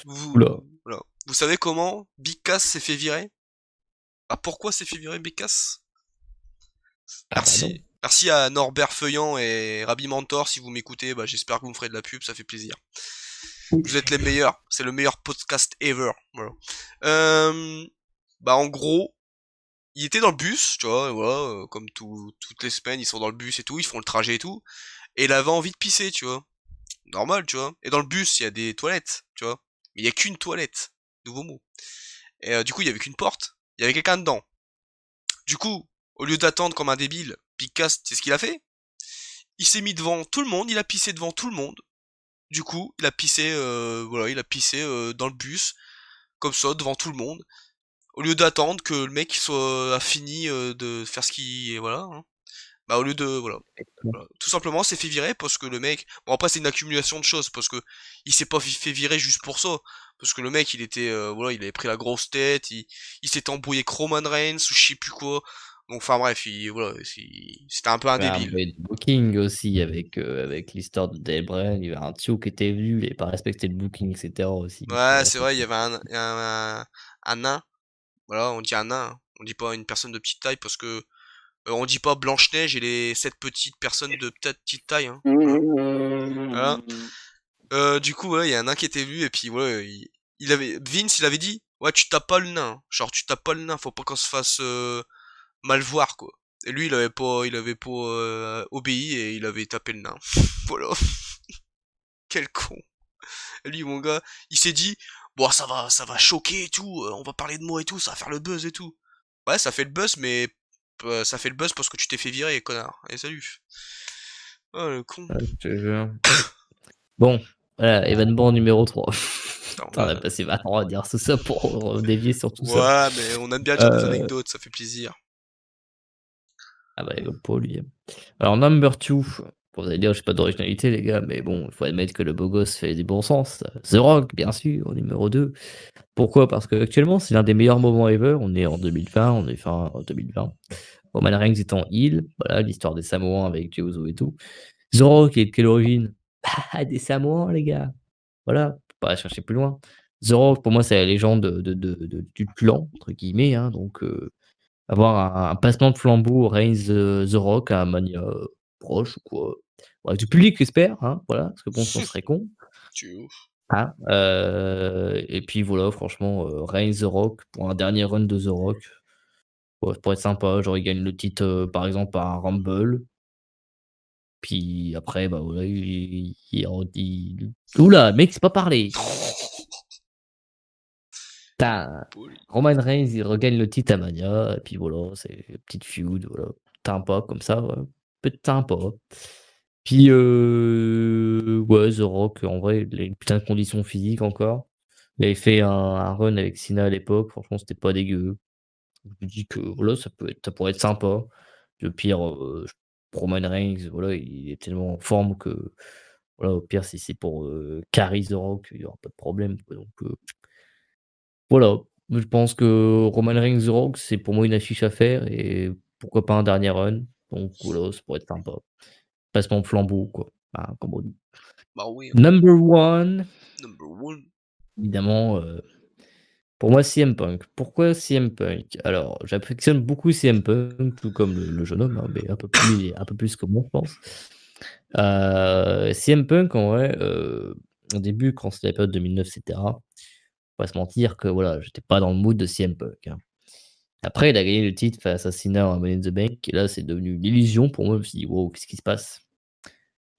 Ouh là. Voilà. Vous savez comment Big Cass s'est fait virer? Ah, pourquoi s'est fait virer Big Cass? Ah bah non. Merci. Merci à Norbert Feuillant et Rabbi Mentor, si vous m'écoutez, bah, j'espère que vous me ferez de la pub, ça fait plaisir. Vous êtes les meilleurs, c'est le meilleur podcast ever. Voilà. Euh, Bah en gros, il était dans le bus, tu vois, et voilà, comme toutes les semaines, ils sont dans le bus et tout, ils font le trajet et tout, et il avait envie de pisser, tu vois. Normal, tu vois. Et dans le bus, il y a des toilettes, tu vois. Mais il y a qu'une toilette. Nouveau mot. Et du coup, il y avait qu'une porte. Il y avait quelqu'un dedans. Du coup, au lieu d'attendre comme un débile, Picasso, c'est ce qu'il a fait. Il s'est mis devant tout le monde, il a pissé devant tout le monde. Du coup, il a pissé, voilà, il a pissé dans le bus, comme ça, devant tout le monde. Au lieu d'attendre que le mec a fini de faire ce qu'il, voilà, hein. Bah au lieu de, voilà, voilà. Tout simplement, s'est fait virer parce que le mec. Bon, après, c'est une accumulation de choses parce que il s'est pas fait virer juste pour ça. Parce que le mec, il était. Voilà, il avait pris la grosse tête, il s'était embrouillé avec Roman Reigns ou je sais plus quoi. Donc, enfin bref, voilà, c'était un peu un Ouais, un débile. peu de booking aussi avec l'histoire de Dale Bryan, il y avait un Tio qui était venu, il avait pas respecté le booking et cetera aussi, Ouais, voilà, c'est ça vrai, il y c'est avait un nain. Voilà, on dit un nain, hein. On dit pas une personne de petite taille parce que on dit pas Blanche-Neige et les 7 petites personnes de peut-être petite taille, hein. Voilà. Voilà. Du coup, ouais, il y a un nain qui était venu, et puis, ouais, Vince, il avait dit, ouais, tu tapes pas le nain. Genre, tu tapes pas le nain, faut pas qu'on se fasse mal voir, quoi. Et lui, il avait pas obéi et il avait tapé le nain. Voilà. Quel con. Et lui, mon gars, il s'est dit, bon, ça va choquer et tout, on va parler de moi et tout, ça va faire le buzz et tout. Ouais, ça fait le buzz, mais ça fait le buzz parce que tu t'es fait virer, connard. Et salut. Oh, le con. ouais, je te jure. Bon, voilà, événement numéro 3. Putain, Putain, on a passé 20 ans à dire tout ça pour dévier sur tout ça. ouais, mais on aime bien dire des Heu, anecdotes, ça fait plaisir. ah bah, pour lui. Alors number 2, vous allez dire: «J'ai pas d'originalité les gars», mais bon, il faut admettre que le beau gosse fait du bon sens. The Rock, bien sûr, numéro 2. Pourquoi? Parce qu'actuellement, c'est l'un des meilleurs moments ever. On est en 2020, on est fin 2020. Roman Reigns est en heel, voilà, l'histoire des Samoans avec Jey Uso et tout. The Rock est de quelle origine? Bah, des Samoans les gars, voilà, faut pas chercher plus loin. The Rock pour moi c'est la légende du «clan» entre guillemets, hein, donc avoir un passement de flambeau Reigns, The Rock à Mania, proche ou quoi. Ouais, du public j'espère, hein, voilà, parce que bon sinon ce serait con, Tu es ouf. hein, et puis voilà franchement, Reigns, The Rock pour un dernier run de The Rock, ouais, ça pourrait être sympa, genre il gagne le titre, par exemple par un Rumble, puis après bah voilà il ouh là, mec c'est pas parler! Tu Poli. Roman Reigns, il regagne le titre à Mania et puis voilà, c'est une petite feud, voilà, sympa comme ça, peut être sympa. Puis, ouais, The Rock, en vrai, il a une putain de condition physique encore. Il avait fait un run avec Cena à l'époque, franchement, c'était pas dégueu. Je me dis que voilà, ça pourrait être sympa. Le pire, Roman Reigns, voilà, il est tellement en forme que, voilà, au pire, si c'est pour, carry The Rock, il y aura pas de problème, quoi, donc voilà. Je pense que Roman Reigns The Rock, c'est pour moi une affiche à faire et pourquoi pas un dernier run, donc voilà, ça pourrait être sympa. Passement de flambeau, quoi, hein, comme on dit. Bah oui, hein. Number one, Number one. évidemment, pour moi, CM Punk. Pourquoi CM Punk? Alors, j'affectionne beaucoup CM Punk, tout comme le jeune homme, hein, mais un peu plus lui, il est un peu plus que moi, je pense. CM Punk, en vrai, au début, quand c'était la période 2009 et cetera, faut pas se mentir que, voilà, j'étais pas dans le mood de CM Punk, hein. Après, il a gagné le titre face à Cena à Money in the Bank et là, c'est devenu une illusion pour moi. Je me suis dit: «Waouh, qu'est-ce qui se passe?»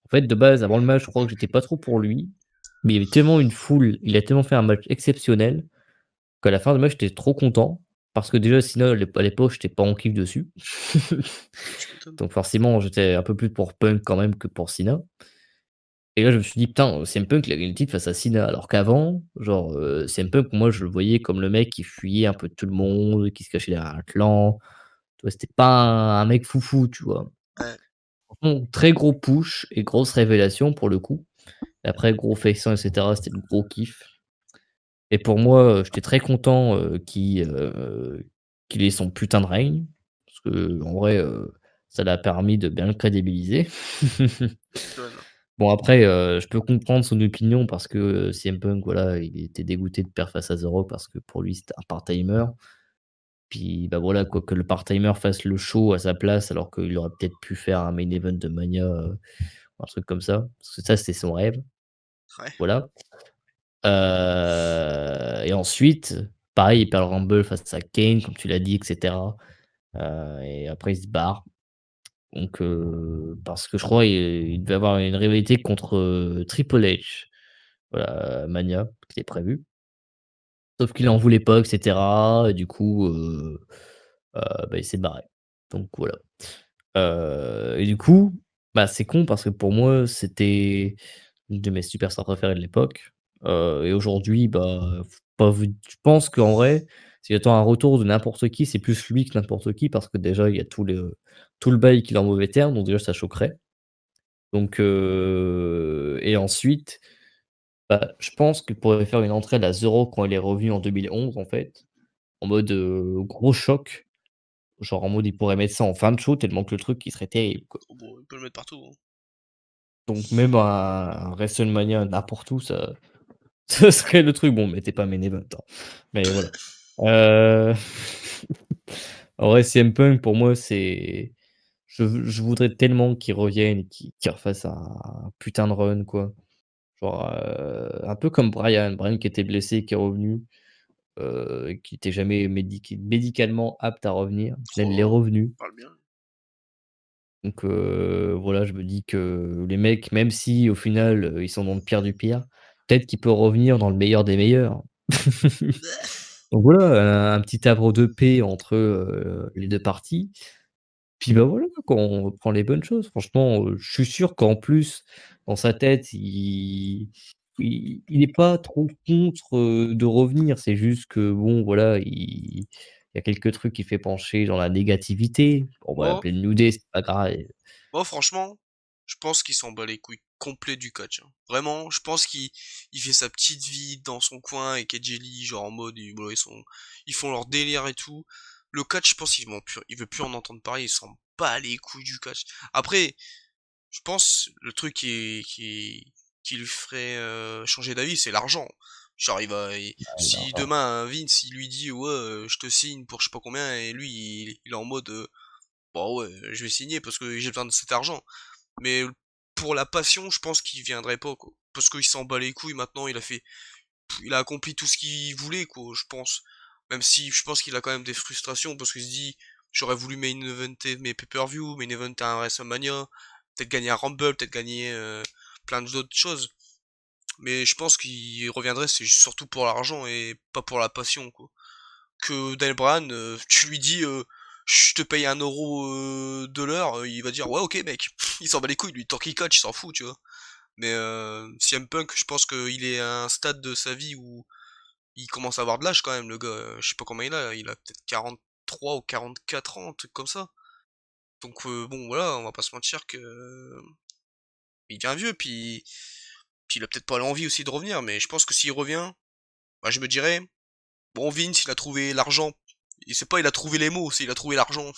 En fait, de base, avant le match, je crois que j'étais pas trop pour lui, mais il y avait tellement une foule, il a tellement fait un match exceptionnel qu'à la fin du match, j'étais trop content parce que déjà Cena à l'époque, j'étais pas en kiff dessus. Tu m'étonnes. Donc forcément, j'étais un peu plus pour Punk quand même que pour Cena et là, je me suis dit: «Putain, CM Punk, il a gagné le titre face à Cena». Alors qu'avant, genre, CM Punk, moi, je le voyais comme le mec qui fuyait un peu tout le monde, qui se cachait derrière un clan. Tu vois? C'était pas un mec foufou, tu vois? Ouais. Franchement, très gros push et grosse révélation pour le coup. Après gros feixant et cetera, c'était le gros kiff et pour moi, j'étais très content, qu'il ait son putain de règne parce qu'en vrai, ça l'a permis de bien le crédibiliser. Tu m'étonnes. Bon après, je peux comprendre son opinion parce que, CM Punk, voilà, il était dégoûté de perdre face à The Rock parce que pour lui, c'était un part-timer. Puis, bah, voilà quoi, que le part-timer fasse le show à sa place alors qu'il aurait peut-être pu faire un main event de Mania, un truc comme ça. Parce que ça, c'était son rêve, Ouais. voilà. Et ensuite, pareil, il perd le Rumble face à Kane, comme tu l'as dit, et cetera. Et après il se barre. Donc, parce que je crois il devait avoir une rivalité contre, Triple H, voilà, Mania, qui était prévue. Sauf qu'il en voulait pas, et cetera et du coup, bah, il s'est barré. Donc voilà. Et du coup, bah, c'est con parce que pour moi, c'était une de mes superstars préférées de l'époque. Et aujourd'hui, bah, f pas vu je pense qu'en vrai, si j'attends un retour de n'importe qui, c'est plus lui que n'importe qui parce que déjà, il y a tout le bail qu'il est en mauvais termes, donc déjà ça choquerait. Donc et ensuite, bah, je pense qu'il pourrait faire une entrée à 0 quand il est revenu en 2011 en fait, en mode, gros choc. Genre en mode, il pourrait mettre ça en fin de show tellement que le truc, il serait terrible, quoi. Oh, bon, il peut le mettre partout, hein. Donc même un WrestleMania n'importe où, ça ce serait le truc. Bon, mettez pas main event, hein, mais voilà. Heu, en vrai, CM Punk pour moi, c'est je voudrais tellement qu'il revienne et qu'il refasse un putain de run, quoi. Genre, un peu comme Bryan qui était blessé, qui est revenu, et qui était jamais médicalement apte à revenir. Au final, il est Oh, revenu. parle bien. Donc voilà, je me dis que les mecs, même si au final, ils sont dans le pire du pire, peut-être qu'il peut revenir dans le meilleur des meilleurs. Donc voilà, un petit havre de paix entre, les 2 parties. Puis bah, voilà, quoi, on reprend les bonnes choses. Franchement, je suis sûr qu'en plus, dans sa tête, il est pas trop contre, de revenir. C'est juste que bon, voilà, il y a quelques trucs qui fait pencher dans la négativité. On va Moi, l'appeler New Day, c'est pas grave. moi, franchement, je pense qu'il s'en bat les couilles complet du catch, hein. Vraiment, je pense qu'il fait sa petite vie dans son coin et Lee, genre en mode, bon, ils font leur délire et tout. Le catch, je pense il veut plus en entendre parler, il s'en bat les couilles du catch. Après, je pense, le truc qui lui ferait changer d'avis, c'est l'argent. Genre, si demain Vince il lui dit ouais, je te signe pour je sais pas combien, et lui il est en mode bah ouais, je vais signer parce que j'ai besoin de cet argent. Mais pour la passion, je pense qu'il viendrait pas, quoi. Parce qu'il s'en bat les couilles maintenant, il a accompli tout ce qu'il voulait, quoi, je pense. Même si je pense qu'il a quand même des frustrations parce qu'il se dit, j'aurais voulu main eventer mes pay-per-view, main eventer un WrestleMania, peut-être gagner un Rumble, peut-être gagner plein d'autres choses. Mais je pense qu'il reviendrait, c'est surtout pour l'argent et pas pour la passion, quoi. Que Daniel Bryan, tu lui dis, je te paye 1 euro de l'heure, il va dire, ouais, ok, mec. Il s'en bat les couilles, lui, tant qu'il coach, il s'en fout, tu vois. Mais CM Punk, je pense qu'il est à un stade de sa vie où il commence à avoir de l'âge quand même, le gars. Je sais pas combien il a peut-être 43 ou 44 ans, un truc comme ça. Donc bon, voilà, on va pas se mentir que il devient vieux, puis il a peut-être pas l'envie aussi de revenir, mais je pense que s'il revient, bah, je me dirais, bon, Vince, il a trouvé l'argent. Et c'est pas il a trouvé les mots, c'est il a trouvé l'argent.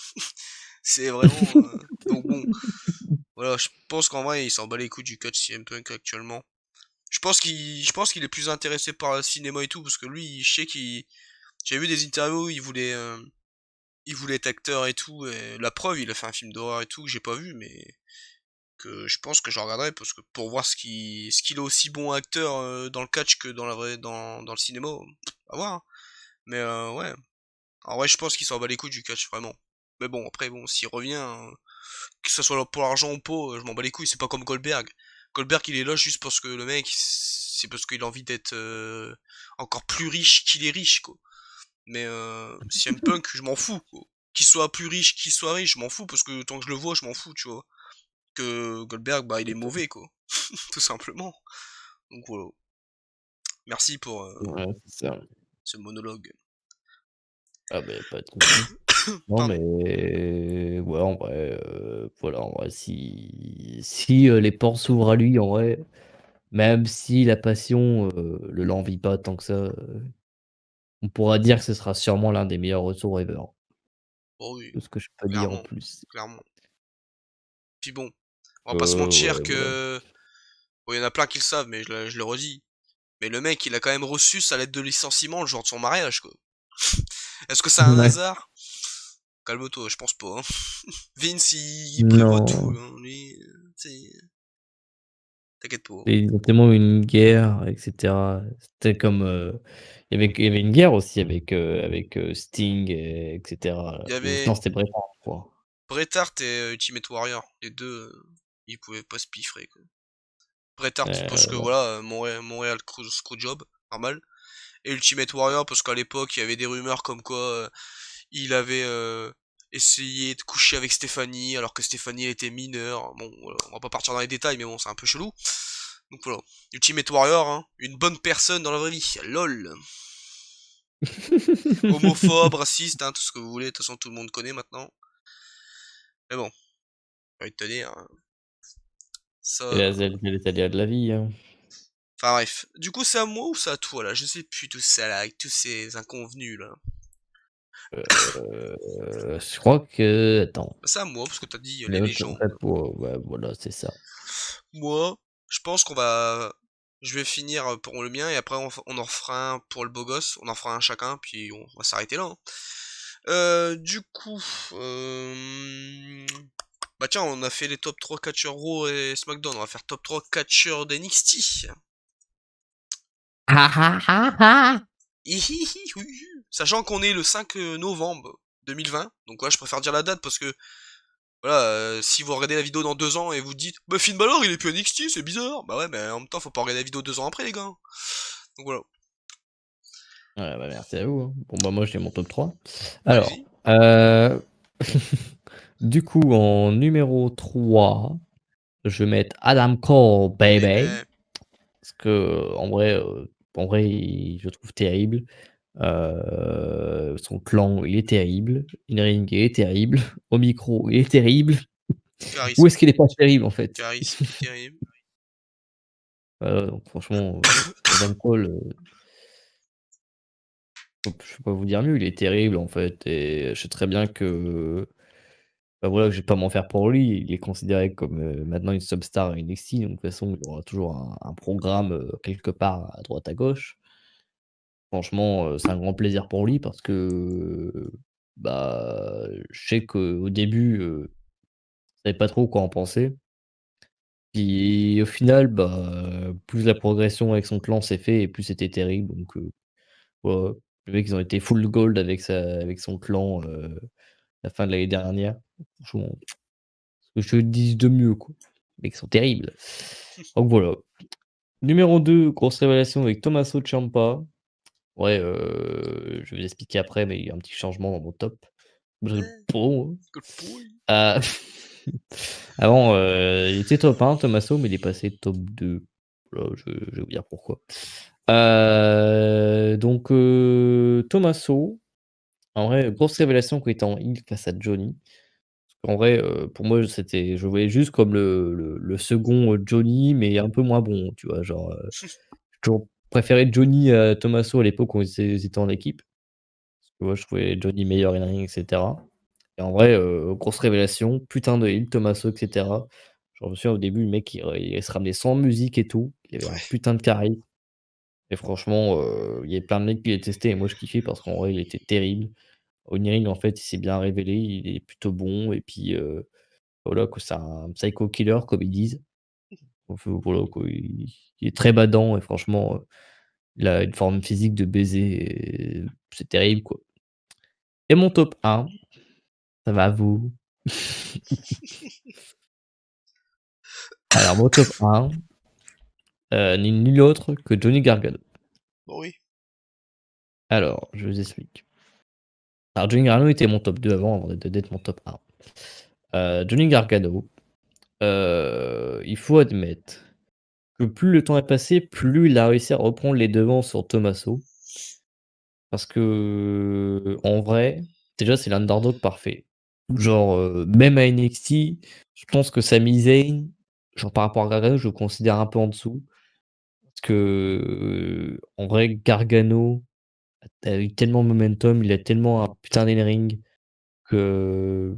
C'est vraiment. Donc bon. Voilà, je pense qu'en vrai, il s'en bat les couilles du catch CM Punk actuellement. Je pense qu'il est plus intéressé par le cinéma et tout, parce que lui, je sais qu'il, j'ai vu des interviews, où il voulait être acteur et tout, et la preuve, il a fait un film d'horreur et tout, que j'ai pas vu, mais que je pense que je regarderai, parce que pour voir ce qu'il est aussi bon acteur dans le catch que dans la vraie, dans le cinéma, à voir, hein. Mais ouais, en vrai, je pense qu'il s'en bat les couilles du catch, vraiment. Mais bon, après, bon, s'il revient, que ce soit pour l'argent ou pas, je m'en bats les couilles, c'est pas comme Goldberg. Goldberg, il est là juste parce que le mec, c'est parce qu'il a envie d'être encore plus riche qu'il est riche, quoi. Mais CM Punk, je m'en fous, quoi. Qu'il soit plus riche, qu'il soit riche, je m'en fous, parce que tant que je le vois, je m'en fous, tu vois. Que Goldberg, bah, il est mauvais, quoi. Tout simplement. Donc voilà. Merci pour Ouais, c'est ça. ce monologue. Ah beh, pas de souci. Non, Pardon. mais ouais, en vrai, voilà, en vrai, si, les portes s'ouvrent à lui, en vrai, même si la passion, ne l'envie pas tant que ça, on pourra dire que ce sera sûrement l'un des meilleurs retours ever. Oh oui, Tout ce que je peux dire en clairement. plus. Clairement. Puis bon, on va pas se mentir Ouais, voilà. que... Bon, il y en a plein qui le savent, mais je le redis. Mais le mec, il a quand même reçu sa lettre de licenciement le jour de son mariage, quoi. Est-ce que c'est un Ouais. hasard? Calme-toi, je pense pas, hein. Vince, il prévoit tout, Non, hein. Lui, t'inquiète pas. ils ont tellement eu une guerre et cetera. C'était comme, il y avait une guerre aussi avec Sting et cetera. Il y Ou avait non, c'était Bret Hart, je crois. Bret Hart et Ultimate Warrior. Les deux, ils pouvaient pas se piffrer, quoi. Bret Hart, parce que Ouais. voilà, Montréal Screwjob, normal. Et Ultimate Warrior, parce qu'à l'époque, il y avait des rumeurs comme quoi il avait essayé de coucher avec Stéphanie, alors que Stéphanie elle était mineure. Bon, voilà, on va pas partir dans les détails, mais bon, c'est un peu chelou. Donc voilà. Ultimate Warrior, hein, une bonne personne dans la vraie vie. LOL. Homophobe, raciste, hein, tout ce que vous voulez, de toute façon tout le monde connaît maintenant. Mais bon, j'ai envie de te dire, hein, C'est ça... la c'est les aléas de la vie, hein. Enfin bref. Du coup, c'est à moi ou c'est à toi là? Je sais plus tout ça là, avec tous ces inconvenus là. Je crois que attends, Bah, c'est à moi, parce que t'as dit les le comme ça légendes. pour ouais, voilà, c'est ça. Moi, je pense qu'on va... Je vais finir pour le mien et après on en fera un pour le beau gosse. On en fera un chacun, puis on va s'arrêter là, hein. Du coup... Bah tiens, on a fait les top 3 catcheurs Raw et SmackDown. On va faire top 3 catcheurs d'NXT. Ah ah ah ah! Hihihi, oui, oui. Sachant qu'on est le 5 novembre 2020. Donc ouais, je préfère dire la date parce que voilà, si vous regardez la vidéo dans 2 ans et vous dites bah Finn Balor il est plus NXT, c'est bizarre. Bah ouais, mais en même temps faut pas regarder la vidéo 2 ans après les gars. Donc voilà. Ouais, bah, merci à vous, hein. Bon, bah, moi, j'ai mon top 3. Alors, Allez-y. du coup, en numéro 3, je vais mettre Adam Cole, baby. Bébé. Parce que en vrai, je le trouve terrible. Son clan, il est terrible. In ring, il est terrible. Au micro, il est terrible. Où Charisme. est-ce qu'il est pas terrible, en fait? Charisme terrible. Donc franchement, Adam Cole, je peux pas vous dire mieux, il est terrible, en fait et je sais très bien que, bah, voilà, que je vais pas m'en faire pour lui. Il est considéré comme, maintenant une substar à NXT, donc de toute façon, il aura toujours un programme, quelque part à droite à gauche. Franchement, c'est un grand plaisir pour lui parce que, bah, je sais qu'au début, je savais pas trop quoi en penser. Puis au final, bah, plus la progression avec son clan s'est fait et plus c'était terrible donc voilà. Les mecs, ils ont été full gold avec son clan, la fin de l'année dernière. Franchement, que je te dise de mieux, quoi. Les mecs sont terribles. Donc voilà. Numéro 2, grosse révélation avec Tommaso Ciampa. Ouais, je vais l'expliquer après, mais il y a un petit changement dans mon top. Je Ouais, bon, good boy. hein. Avant, il était top 1 Tommaso, mais il est passé top 2. Voilà, je vais vous dire pourquoi. Donc Tommaso, en vrai, grosse révélation qu'il était en heel face à Johnny. En vrai, pour moi, je le voyais juste comme le second, Johnny, mais un peu moins bon, tu vois? Genre, j'ai toujours préféré Johnny à Tommaso à l'époque où ils étaient en équipe. Tu vois? Je trouvais Johnny meilleur in ring et cetera et en vrai, grosse révélation, putain de heel Tommaso et cetera. Genre, je me souviens au début, le mec, il se ramenait sans musique et tout. Il avait un Ouais. putain de charisme et franchement, il y avait plein de mecs qui les testaient et moi je kiffais parce qu'en vrai, il était terrible. Oniring, en fait, il s'est bien révélé, il est plutôt bon et puis, voilà quoi, c'est un psycho killer comme ils disent. Enfin voilà quoi, il est très badant et franchement, il a une forme physique de baiser et c'est terrible quoi. Et mon top 1, ça va à vous. Alors mon top 1, ni nul autre que Johnny Gargano. Bon, oui. Alors, je vous explique. Alors Johnny Gargano était mon top 2 avant d'être mon top 1. Johnny Gargano, il faut admettre que plus le temps est passé, plus il a réussi à reprendre les devants sur Tommaso. Parce que, en vrai, déjà, c'est l'underdog parfait. Genre, même à NXT, je pense que Sami Zayn, genre par rapport à Gargano, je le considère un peu en dessous. Parce que, en vrai, Gargano a eu tellement de momentum, il a tellement un putain d'in-ring que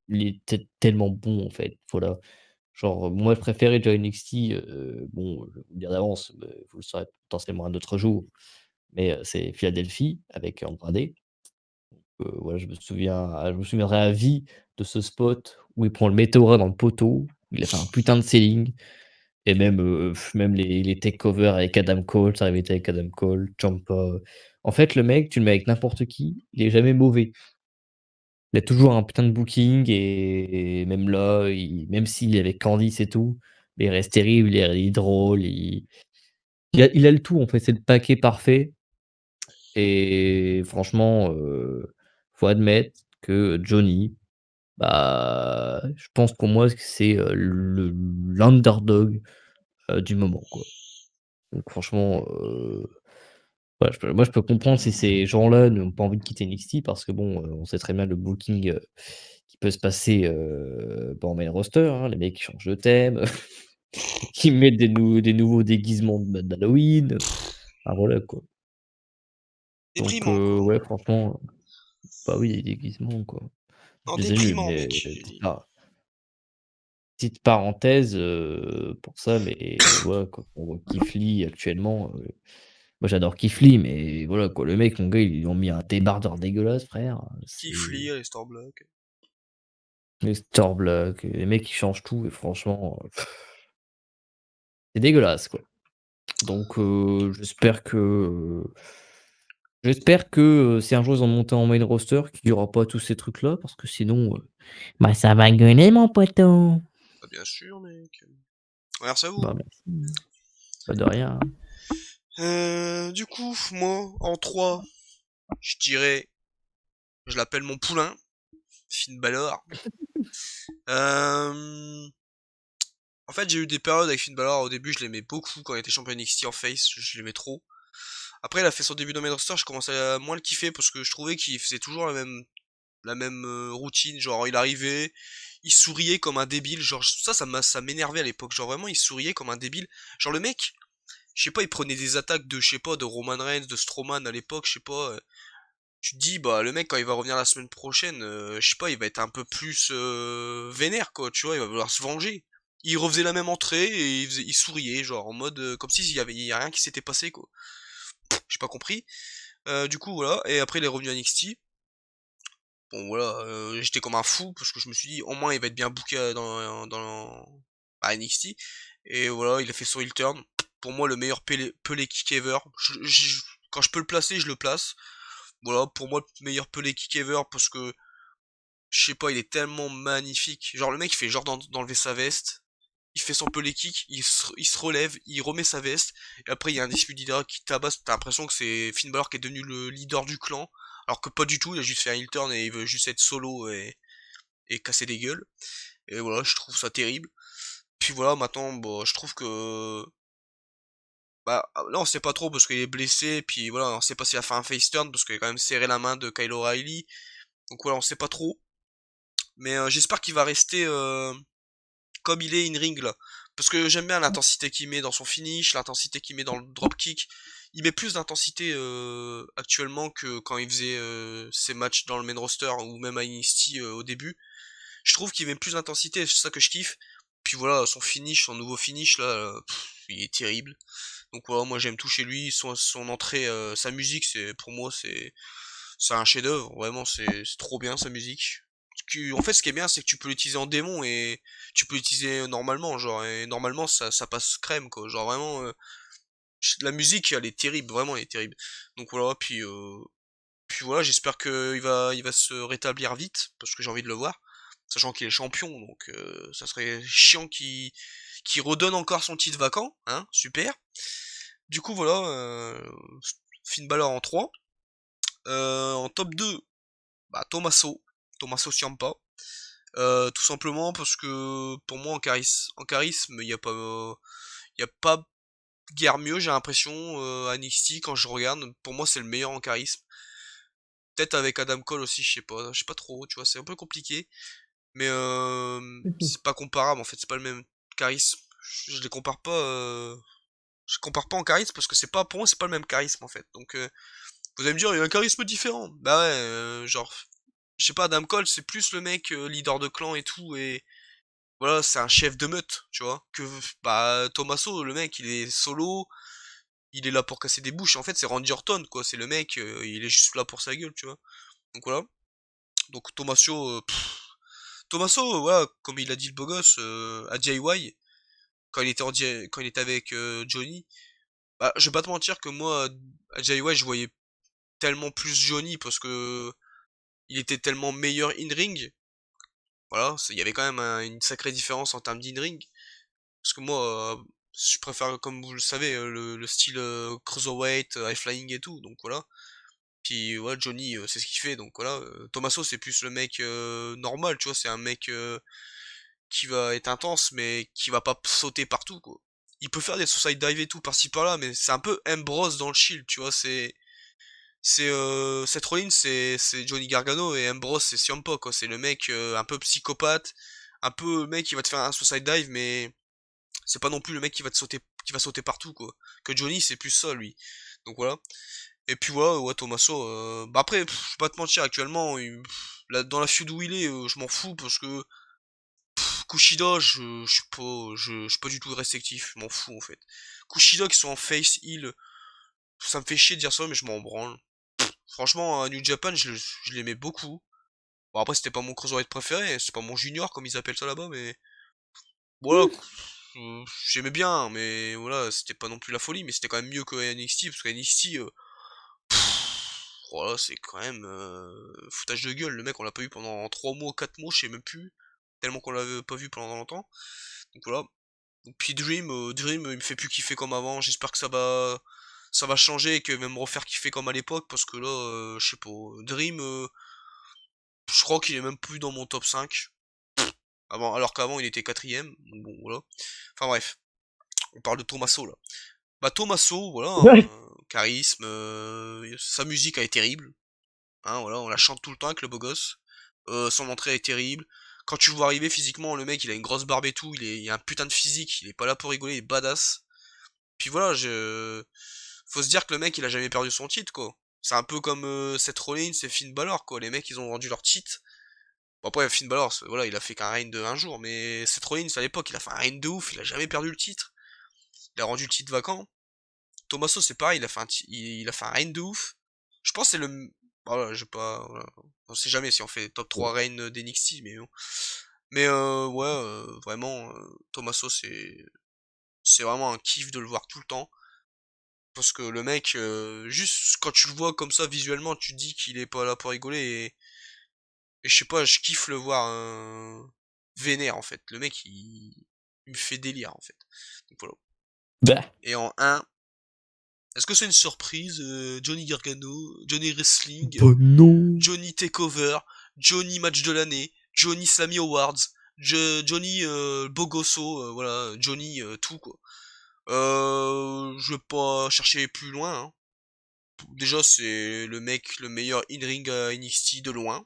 il était tellement bon, en fait, voilà. Genre, moi, je préférais déjà NXT, bon, je vais vous le dire d'avance, vous le saurez potentiellement un autre jour, mais c'est Philadelphie avec Andrade. Ouais, je me souviendrai à vie de ce spot où il prend le météora dans le poteau, il a fait un putain de selling et même, même les takeovers avec Adam Cole, sa rivalité avec Adam Cole, Ciampa, en fait, le mec, tu le mets avec n'importe qui, il est jamais mauvais. Il a toujours un putain de booking et même là, même s'il est avec Candice et tout, mais il reste terrible, il est drôle, il a le tout en fait, c'est le paquet parfait et franchement, faut admettre que Johnny, bah, je pense pour moi que c'est, l'underdog, du moment quoi. Donc franchement, ouais, je peux comprendre si ces gens-là n'ont pas envie de quitter NXT parce que bon, on sait très bien le booking, qui peut se passer, bah, en main roster, hein. Les mecs qui changent de thème, qui mettent des nouveaux déguisements d'Halloween, enfin voilà quoi. Donc Déprimant, quoi. ouais franchement, bah oui, les déguisements quoi. Non, Je les ai vus, déprimant, mais mec, j'ai dit. petite parenthèse, pour ça, mais voilà quoi, on voit Keith Lee actuellement, moi j'adore Keith Lee, mais voilà quoi, le mec, mon gars, ils lui ont mis un débardeur dégueulasse frère, Kiff c'est lire les Storblock. les Storblock, les mecs ils changent tout et franchement, c'est dégueulasse quoi. Donc j'espère que, si un jour ils ont monté en main roster, qu'il y aura pas tous ces trucs-là parce que sinon, bah, ça va gueuler mon poteau. Bah, bien sûr, mec. Merci à vous. Bah, merci, hein. Pas de rien, hein. Du coup, moi, en 3, je dirais, je l'appelle mon poulain, Finn Balor. Euh, En fait, j'ai eu des périodes avec Finn Balor. Au début, je l'aimais beaucoup quand il était champion NXT en face, je l'aimais trop. Après, il a fait son début dans main roster, je commençais à moins le kiffer parce que je trouvais qu'il faisait toujours la même routine. Genre, il arrivait, il souriait comme un débile. Genre, ça m'énervait à l'époque. Genre, vraiment, il souriait comme un débile. Genre, le mec, je sais pas, il prenait des attaques de, je sais pas, de Roman Reigns, de Strowman à l'époque, je sais pas. Tu te dis, bah, le mec, quand il va revenir la semaine prochaine, je sais pas, il va être un peu plus vénère, quoi, tu vois, il va vouloir se venger. Il refaisait la même entrée et il souriait, genre, en mode, comme si il y a rien qui s'était passé, quoi. J'ai pas compris. Du coup, voilà, et après, il est revenu à NXT. Bon, voilà, j'étais comme un fou, parce que je me suis dit, au moins, il va être bien booké à NXT. Et voilà, il a fait son heel turn. Pour moi, le meilleur Pelé kick ever. Quand je peux le placer, je le place. Voilà, pour moi, le meilleur Pelé kick ever, parce que, je sais pas, il est tellement magnifique. Genre, le mec, il fait genre d'enlever sa veste. Il fait son Pelé kick, il se relève, il remet sa veste. Et après, il y a un dispute d'Hydra qui tabasse. T'as l'impression que c'est Finn Balor qui est devenu le leader du clan. Alors que pas du tout, il a juste fait un heel turn et il veut juste être solo et casser des gueules. Et voilà, je trouve ça terrible. Puis voilà, maintenant, bon, je trouve que... Bah, là, on sait pas trop parce qu'il est blessé. Puis voilà, on sait pas s'il a fait un face turn parce qu'il a quand même serré la main de Kyle O'Reilly. Donc voilà, on sait pas trop. Mais j'espère qu'il va rester comme il est in-ring là. Parce que j'aime bien l'intensité qu'il met dans son finish, l'intensité qu'il met dans le dropkick. Il met plus d'intensité actuellement que quand il faisait ses matchs dans le main roster ou même à NXT au début. Je trouve qu'il met plus d'intensité, c'est ça que je kiffe. puis voilà, son nouveau finish là, il est terrible. Donc voilà, moi j'aime tout chez lui, son entrée, sa musique, pour moi c'est un chef-d'œuvre, vraiment c'est trop bien sa musique. En fait, ce qui est bien, c'est que tu peux l'utiliser en démon et tu peux l'utiliser normalement, genre, et normalement ça passe crème quoi, genre vraiment, la musique elle est terrible, vraiment elle est terrible. Donc voilà, puis voilà, j'espère qu'il va se rétablir vite, parce que j'ai envie de le voir, sachant qu'il est champion, donc ça serait chiant qu'il redonne encore son titre vacant, hein, super. Du coup voilà, Finn Balor en 3. En top 2, bah Tommaso Ciampa. Tout simplement parce que pour moi en charisme, il y a pas guère mieux, j'ai l'impression, à NXT quand je regarde. Pour moi, c'est le meilleur en charisme. Peut-être avec Adam Cole aussi, je sais pas trop, tu vois, c'est un peu compliqué. Mais c'est pas comparable en fait, c'est pas le même charisme. Je les compare pas. Je compare pas en charisme parce que pour moi c'est pas le même charisme en fait. Donc vous allez me dire il y a un charisme différent. Bah ouais, genre je sais pas, Adam Cole c'est plus le mec leader de clan et tout et voilà, c'est un chef de meute, tu vois. Que bah Tommaso, le mec, il est solo, il est là pour casser des bouches. En fait, c'est Randy Orton quoi, c'est le mec, il est juste là pour sa gueule, tu vois. Donc voilà. Donc Tommaso, voilà, comme il a dit le beau gosse, à DIY, quand il était avec Johnny, bah, je vais pas te mentir que moi, à DIY, je voyais tellement plus Johnny parce que il était tellement meilleur in-ring. Voilà, il y avait quand même une sacrée différence en termes d'in-ring. Parce que moi, je préfère, comme vous le savez, le style cruiserweight, high flying et tout, donc voilà. Puis voilà, Johnny, c'est ce qu'il fait, donc voilà. Tommaso, c'est plus le mec normal, tu vois, c'est un mec qui va être intense, mais qui va pas sauter partout, quoi. Il peut faire des suicide dive et tout par-ci par-là, mais c'est un peu Ambrose dans le Shield, tu vois, Seth Rollins c'est Johnny Gargano et Ambrose c'est Ciampa quoi, c'est le mec un peu psychopathe, un peu le mec qui va te faire un suicide dive mais c'est pas non plus le mec qui va sauter partout quoi. Que Johnny c'est plus ça lui. Donc voilà. Et puis voilà, ouais, Tommaso bah après je vais pas te mentir actuellement dans la feud où il est, je m'en fous parce que Kushida, je suis pas du tout restrictif, je m'en fous en fait. Kushida qui sont en face heal, ça me fait chier de dire ça mais je m'en branle. Franchement, à New Japan, je l'aimais beaucoup. Bon, après, c'était pas mon cruiserweight préféré, c'est pas mon junior, comme ils appellent ça là-bas, mais voilà, j'aimais bien, mais voilà, c'était pas non plus la folie, mais c'était quand même mieux que NXT, parce que NXT, voilà, c'est quand même foutage de gueule. Le mec, on l'a pas vu pendant 3 mois, 4 mois, je sais même plus, tellement qu'on l'avait pas vu pendant longtemps. Donc voilà. Donc, puis Dream, il me fait plus kiffer comme avant, j'espère que ça va changer et que même me refaire kiffer comme à l'époque, parce que là, je sais pas, Dream, je crois qu'il est même plus dans mon top 5. Alors qu'avant il était quatrième. Donc bon, voilà. Enfin bref, on parle de Tommaso là. Bah Tommaso, voilà, Ouais. charisme, sa musique elle est terrible. Hein, voilà, on la chante tout le temps avec le beau gosse. Son entrée est terrible. Quand tu le vois arriver physiquement, le mec il a une grosse barbe et tout, il a un putain de physique, il est pas là pour rigoler, il est badass. Puis voilà, faut se dire que le mec il a jamais perdu son titre quoi. C'est un peu comme Seth Rollins et Finn Balor quoi, les mecs ils ont rendu leur titre. Bon après Finn Balor, voilà, il a fait qu'un reign de un jour, mais Seth Rollins à l'époque, il a fait un reign de ouf, il a jamais perdu le titre. Il a rendu le titre vacant. Tommaso c'est pareil, il a fait un reign de ouf. Je pense que c'est le voilà, j'ai pas voilà. On sait jamais si on fait top 3 reign d'NXT mais bon. Mais ouais, vraiment Tommaso c'est vraiment un kiff de le voir tout le temps parce que le mec juste quand tu le vois comme ça visuellement, tu te dis qu'il est pas là pour rigoler et je sais pas, je kiffe le voir vénère en fait. Le mec il me fait délire en fait. Donc voilà. Bah. Et en un, est-ce que c'est une surprise Johnny Gargano, Johnny Wrestling, Bah non. Johnny Takeover, Johnny Match de l'année, Johnny Slammy Awards, Johnny Bogoso, voilà, Johnny tout quoi. Je vais pas chercher plus loin. Hein. Déjà c'est le mec le meilleur in-ring à NXT de loin.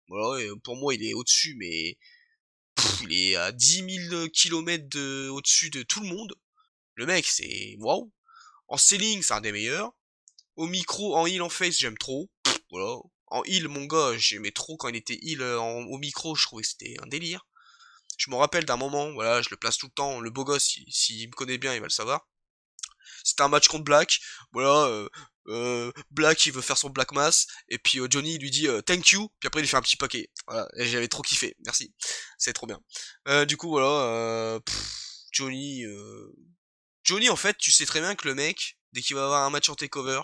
Voilà, et pour moi il est au-dessus mais il est à 10 000 km au-dessus de tout le monde. Le mec, c'est waouh. En selling, c'est un des meilleurs. Au micro, en heal, en face, j'aime trop. Voilà. En heal, mon gars, j'aimais trop quand il était heal au micro, je trouvais que c'était un délire. Je me rappelle d'un moment, voilà, je le place tout le temps, le beau gosse, s'il me connaît bien, il va le savoir. C'était un match contre Black, voilà, Black il veut faire son Black Mass, et puis Johnny il lui dit thank you, puis après il lui fait un petit paquet. Voilà, et j'avais trop kiffé, merci, c'est trop bien. Du coup voilà, Johnny, Johnny en fait, tu sais très bien que le mec, dès qu'il va avoir un match en takeover,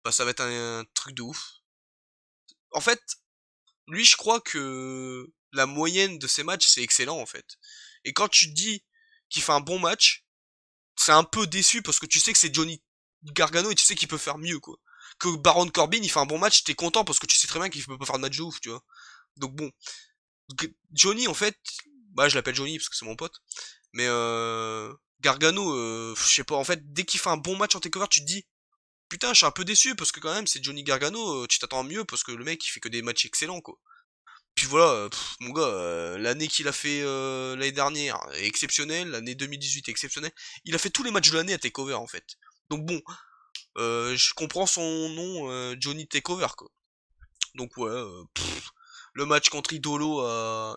bah ça va être un truc de ouf. En fait, lui je crois que la moyenne de ses matchs c'est excellent en fait. Et quand tu te dis qu'il fait un bon match, c'est un peu déçu parce que tu sais que c'est Johnny Gargano et tu sais qu'il peut faire mieux quoi. Que Baron Corbin il fait un bon match, t'es content parce que tu sais très bien qu'il peut pas faire de match de ouf, tu vois. Donc bon, Johnny en fait, bah je l'appelle Johnny parce que c'est mon pote, mais Gargano, je sais pas, en fait dès qu'il fait un bon match en takeover, tu te dis putain, je suis un peu déçu parce que quand même c'est Johnny Gargano, tu t'attends à mieux parce que le mec il fait que des matchs excellents quoi. Puis voilà, mon gars, l'année qu'il a fait l'année dernière est exceptionnelle, l'année 2018 est exceptionnelle. Il a fait tous les matchs de l'année à Takeover en fait. Donc bon, je comprends son nom, Johnny Takeover quoi. Donc ouais, le match contre Idolo,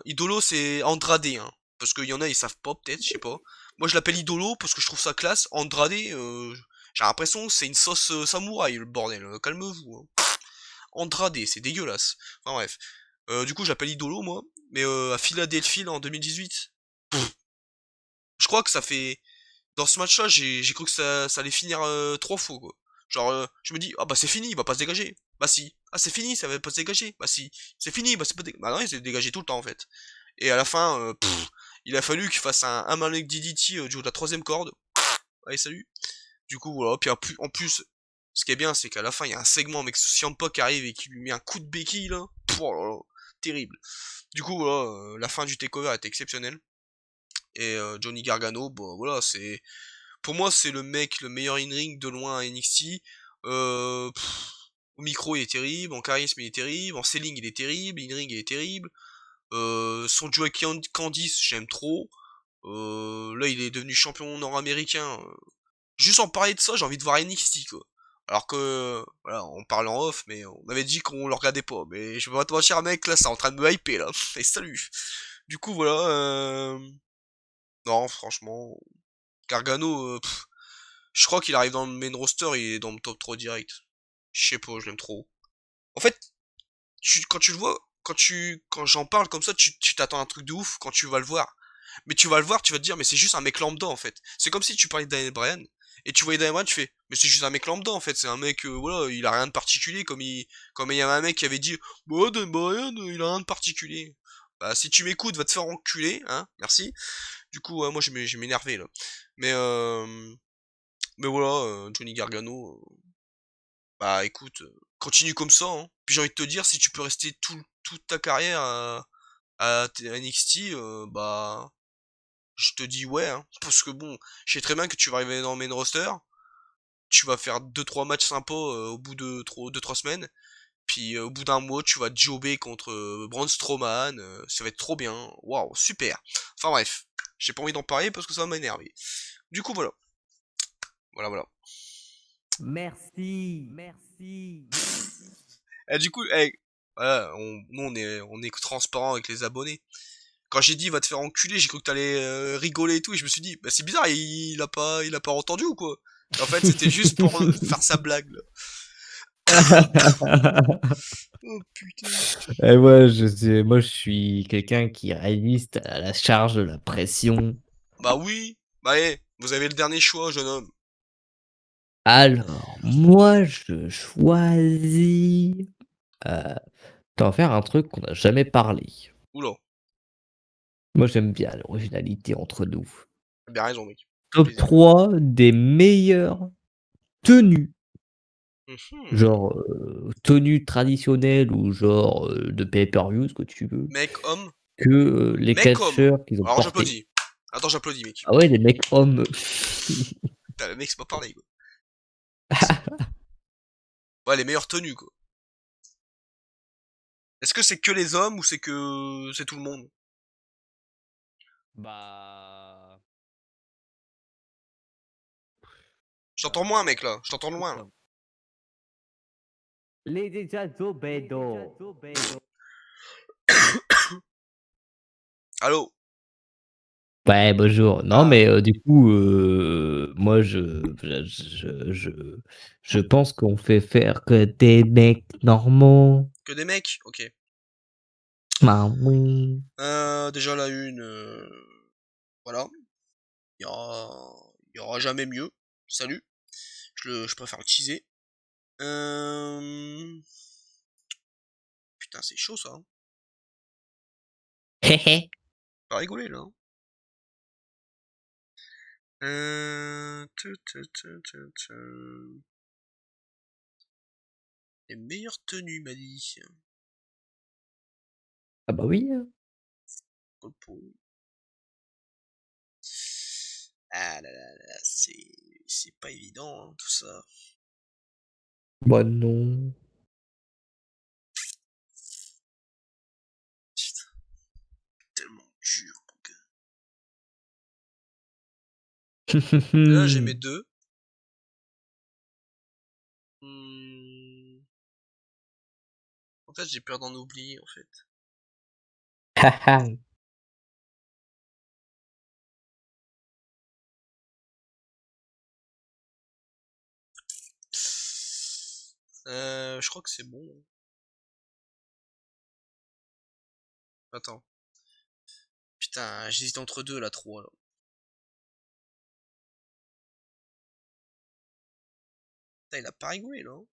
Idolo c'est Andrade, hein. Parce qu'il y en a ils savent pas peut-être, je sais pas. Moi je l'appelle Idolo parce que je trouve ça classe. Andrade, j'ai l'impression que c'est une sauce samouraï le bordel. Calmez-vous. Hein. Andrade, c'est dégueulasse. Enfin bref. Du coup, j'appelle Idolo, moi. Mais à Philadelphie, là, en 2018, je crois que ça fait... Dans ce match-là, j'ai cru que ça allait finir 3 fois, quoi. Genre, je me dis, ah bah c'est fini, il va pas se dégager. Bah si. Ah c'est fini, ça va pas se dégager. Bah si. C'est fini, bah c'est pas dégagé. Bah non, il s'est dégagé tout le temps, en fait. Et à la fin, il a fallu qu'il fasse un Malek DDT du haut de la troisième corde. Allez, salut. Du coup, voilà. Puis en plus, ce qui est bien, c'est qu'à la fin, il y a un segment avec CM Punk qui arrive et qui lui met un coup de béquille, là. Oh là là, terrible. Du coup, voilà, la fin du takeover était exceptionnelle. Et Johnny Gargano, bah voilà, c'est... Pour moi, c'est le mec, le meilleur in-ring de loin à NXT. Au micro, il est terrible. En charisme, il est terrible. En selling, il est terrible. In-ring, il est terrible. Son duo avec Candice, j'aime trop. Là, il est devenu champion nord-américain. Juste en parler de ça, j'ai envie de voir NXT, quoi. Alors que, voilà, on parle en off, mais on avait dit qu'on le regardait pas. Mais je vais pas te mentir, mec, là, c'est en train de me hyper, là. Et salut. Du coup, voilà, non, franchement, Gargano, je crois qu'il arrive dans le main roster, il est dans le top 3 direct. Je sais pas, je l'aime trop. En fait, quand tu le vois, quand j'en parle comme ça, tu t'attends à un truc de ouf quand tu vas le voir. Mais tu vas le voir, tu vas te dire, mais c'est juste un mec lambda en fait. C'est comme si tu parlais de Daniel Bryan, et tu voyais Daniel Bryan, tu fais, mais c'est juste un mec lambda en fait, c'est un mec, voilà, il a rien de particulier, comme il y avait un mec qui avait dit, bah Daniel Bryan, il a rien de particulier. Bah si tu m'écoutes, va te faire enculer, hein, merci. Du coup, moi je vais m'énerver là. Mais, mais voilà, Johnny Gargano, bah écoute, continue comme ça, hein. Puis j'ai envie de te dire, si tu peux rester toute ta carrière à NXT, bah je te dis ouais, hein, parce que bon, je sais très bien que tu vas arriver dans le main roster, tu vas faire deux trois matchs sympas au bout de 2-3 semaines, puis au bout d'un mois, tu vas jobber contre Braun Strowman, ça va être trop bien, waouh, super. Enfin bref, j'ai pas envie d'en parler parce que ça va m'énerver. Du coup voilà, voilà. Merci, merci. Et du coup, voilà, nous on est transparent avec les abonnés. Quand j'ai dit va te faire enculer, j'ai cru que t'allais rigoler et tout, et je me suis dit, bah c'est bizarre, il a pas entendu ou quoi? Et en fait, c'était juste pour faire sa blague, là. Oh putain. Et moi, je suis quelqu'un qui résiste à la charge de la pression. Bah oui, bah vous avez le dernier choix, jeune homme. Alors, moi, je choisis, heu, d'en faire un truc qu'on n'a jamais parlé. Oula, Moi, j'aime bien l'originalité entre nous. t'as bien raison, mec. Ça fait Top plaisir. 3 des meilleures tenues, Mhm. genre, tenues traditionnelles ou genre, de pay-per-view, ce que tu veux, Mec, homme, que, les mec, homme. catcheurs qu'ils ont Alors porté. j'applaudis. Attends, j'applaudis, mec. Ah ouais, les mecs hommes. Putain, le mec, c'est pas parlé, quoi. Merci. Ouais, les meilleures tenues, quoi. Est-ce que c'est que les hommes ou c'est que c'est tout le monde? Bah, Je t'entends moins, mec, là. Je t'entends loin, là. Lady Jazzo Bedo. Allô? Ouais, bonjour. Non, Ah, mais du coup, moi, je pense qu'on fait faire que des mecs normaux. que des mecs? Ok. Bah oui. Déjà la une, voilà. Il y aura jamais mieux. Salut. Je préfère le teaser. Euh... Putain, c'est chaud ça, hein. Hé hé. Pas rigoler là, hein. Les meilleures tenues, m'a dit. Ah bah oui, hein. Copo. Ah là là là, c'est pas évident, hein, tout ça. Bah non. Putain, tellement dur, mon gars. Là, j'ai mes deux. Hmm, En fait, j'ai peur d'en oublier, en fait. Haha. Je crois que c'est bon, hein. Attends. Putain, j'hésite entre deux, là, trois, là. Putain, il a pas rigolé, là, hein.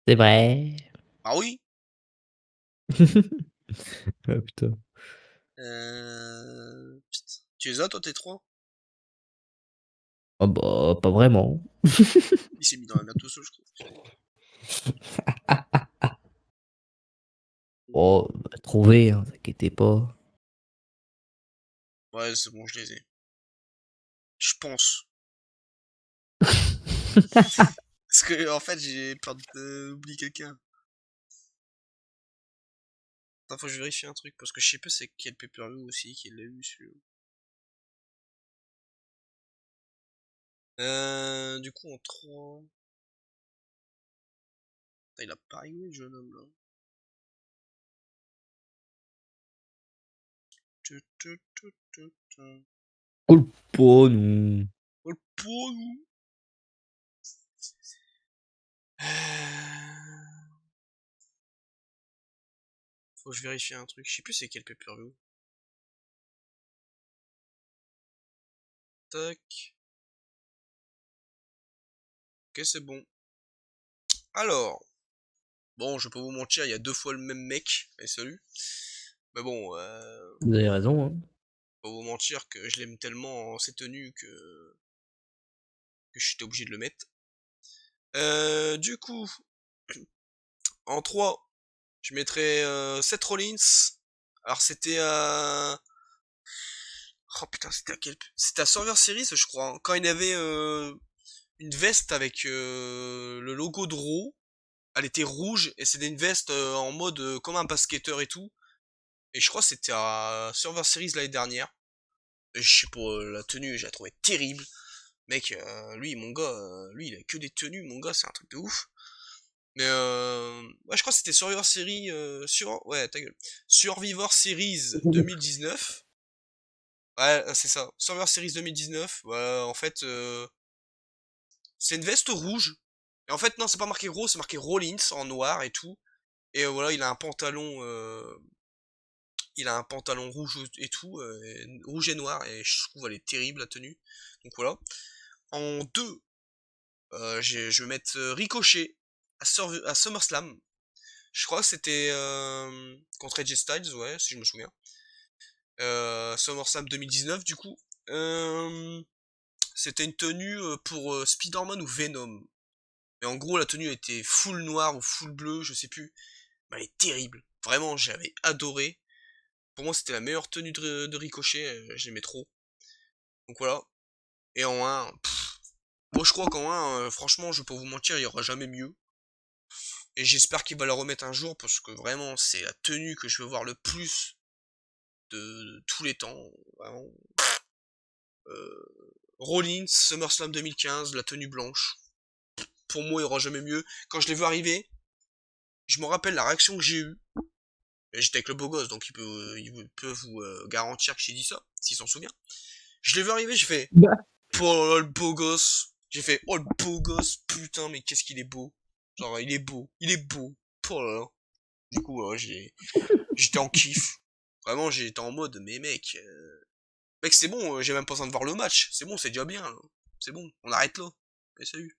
C'est vrai. Ah oui? Ah putain. Putain. Tu les as, toi, tes trois? Ah bah, pas vraiment. Il s'est mis dans la merde tout seul, je trouve. Oh, bah, trouvé, hein, t'inquiétez pas. Ouais, c'est bon, je les ai. Je pense. Parce que, en fait, j'ai peur d'oublier quelqu'un. Attends, faut que je vérifie un truc, parce que je sais pas c'est quel pay-per-view aussi qui l'a eu, celui-là. Du coup, en 3. Il a pas rigolé, le jeune homme, là. Cool pas, nous. Oh, le pot, nous. Faut que je vérifie un truc. Je sais plus c'est quel pay-per-view. Tac. Ok, c'est bon. Alors. Bon, je vais pas vous mentir, il y a deux fois le même mec. Et salut. Mais bon, Vous avez raison, hein. pas vous mentir que je l'aime tellement en ses tenues que j'étais obligé de le mettre. Du coup, en 3 je mettrais Seth Rollins. Alors c'était à... Oh putain, c'était à quel... C'était à Survivor Series, je crois, hein. Quand il avait une veste avec le logo de Raw. Elle était rouge et c'était une veste en mode comme un basketteur et tout. Et je crois que c'était à Survivor Series l'année dernière. Et je sais pas, la tenue, je la trouvais terrible. Mec, lui, mon gars, lui, il a que des tenues, mon gars, c'est un truc de ouf. Mais ouais, je crois que c'était Survivor Series, ouais, ta gueule. Survivor Series 2019. Ouais, c'est ça. Survivor Series 2019. Ouais, en fait, c'est une veste rouge. Et en fait, non, c'est pas marqué gros, c'est marqué Rollins en noir et tout. Et voilà, il a un pantalon rouge et tout, rouge et noir, et je trouve elle est terrible la tenue. Donc voilà. En 2, je vais mettre Ricochet à SummerSlam. Je crois que c'était contre AJ Styles, ouais, si je me souviens. SummerSlam 2019 du coup. C'était une tenue pour Spider-Man ou Venom. Mais en gros la tenue était full noire ou full bleu, je sais plus. Mais elle est terrible. Vraiment, j'avais adoré. Pour moi, c'était la meilleure tenue de Ricochet, j'aimais trop. Donc voilà. Et en 1, moi je crois qu'en 1, franchement, je vais pas vous mentir, il y aura jamais mieux. Et j'espère qu'il va la remettre un jour, parce que vraiment, c'est la tenue que je veux voir le plus de tous les temps. Vraiment. Rollins, SummerSlam 2015, la tenue blanche. Pour moi, il y aura jamais mieux. Quand je l'ai vu arriver, je me rappelle la réaction que j'ai eue. Et j'étais avec le beau gosse, donc il peut vous garantir que j'ai dit ça, s'il s'en souvient. Je l'ai vu arriver, j'ai fait, Bah. oh le beau gosse. J'ai fait, oh le beau gosse, putain, mais qu'est-ce qu'il est beau. Genre, il est beau. Oh là là. Du coup, j'étais en kiff. Vraiment, j'étais en mode, mais mec, c'est bon, j'ai même pas besoin de voir le match. C'est bon, c'est déjà bien, là. C'est bon, on arrête là. Et salut.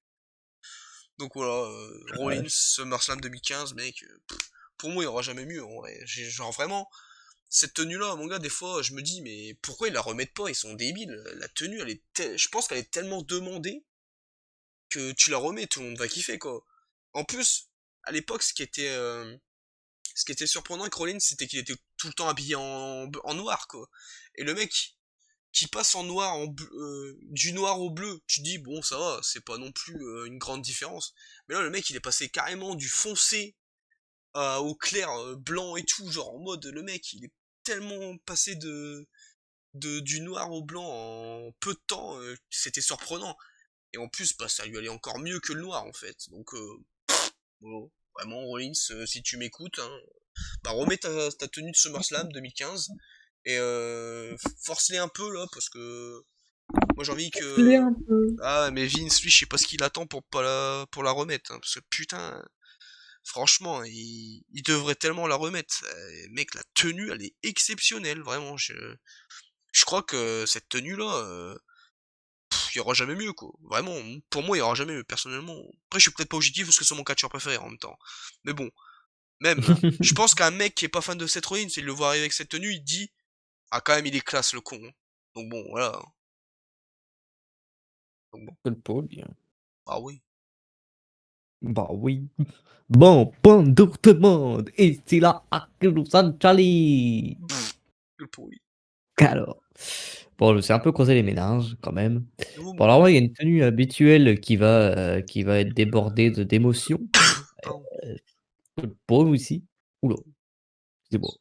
Donc voilà, Rollins, Ouais. SummerSlam 2015, mec, pour moi, il y aura jamais mieux, en vrai. Genre vraiment, cette tenue-là, mon gars, des fois, je me dis, mais pourquoi ils la remettent pas? Ils sont débiles. La tenue, je pense qu'elle est tellement demandée que tu la remets, tout le monde va kiffer, quoi. En plus, à l'époque, ce qui était surprenant avec Rollins, c'était qu'il était tout le temps habillé en noir, quoi. Et le mec qui passe en noir, du noir au bleu, tu te dis, bon, ça va, c'est pas non plus une grande différence. Mais là, le mec, il est passé carrément du foncé au clair blanc et tout, genre en mode, le mec, il est tellement passé du noir au blanc en peu de temps, c'était surprenant. Et en plus, bah, ça lui allait encore mieux que le noir, en fait. Donc, bon, vraiment, Rollins, si tu m'écoutes, hein, bah, remets ta tenue de SummerSlam 2015 et force-les un peu là, parce que moi j'ai envie L'ai que... un peu. Ah, mais Vince, lui, je sais pas ce qu'il attend pour la remettre, hein, parce que putain, franchement, il devrait tellement la remettre. Mec, la tenue, elle est exceptionnelle, vraiment. Je crois que cette tenue-là, il y aura jamais mieux, quoi. Vraiment, pour moi, il y aura jamais mieux, personnellement. Après, je suis peut-être pas objectif parce que c'est mon catcheur préféré en même temps. Mais bon, même, je pense qu'un mec qui est pas fan de Seth Rollins, s'il le voit arriver avec cette tenue, il dit, ah, quand même, il est classe, le con. Donc bon, voilà. Donc bon, Que le pôle, bien. ah oui. Bah oui. Bon, bande de tout le monde, ici là, à Los Angeles. Le pourri. Alors, bon, je sais un peu creuser les méninges quand même. Nouveau Bon, mot. alors moi, il y a une tenue habituelle qui va être débordée d'émotions. Pardon. Le paume aussi. Oula, c'est bon.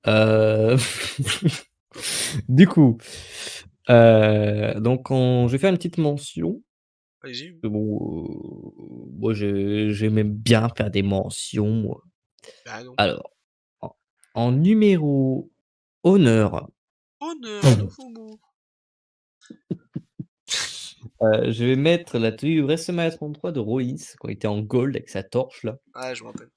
Heu, du coup, donc je vais faire une petite mention. Allez-y. Que bon, moi j'aimais bien faire des mentions, moi. Bah non. Alors, en numéro honneur, Honneur, nouveau mot. je vais mettre la tenue de WrestleMania 33 de Rollins quand il était en gold avec sa torche là. Ah, je me rappelle.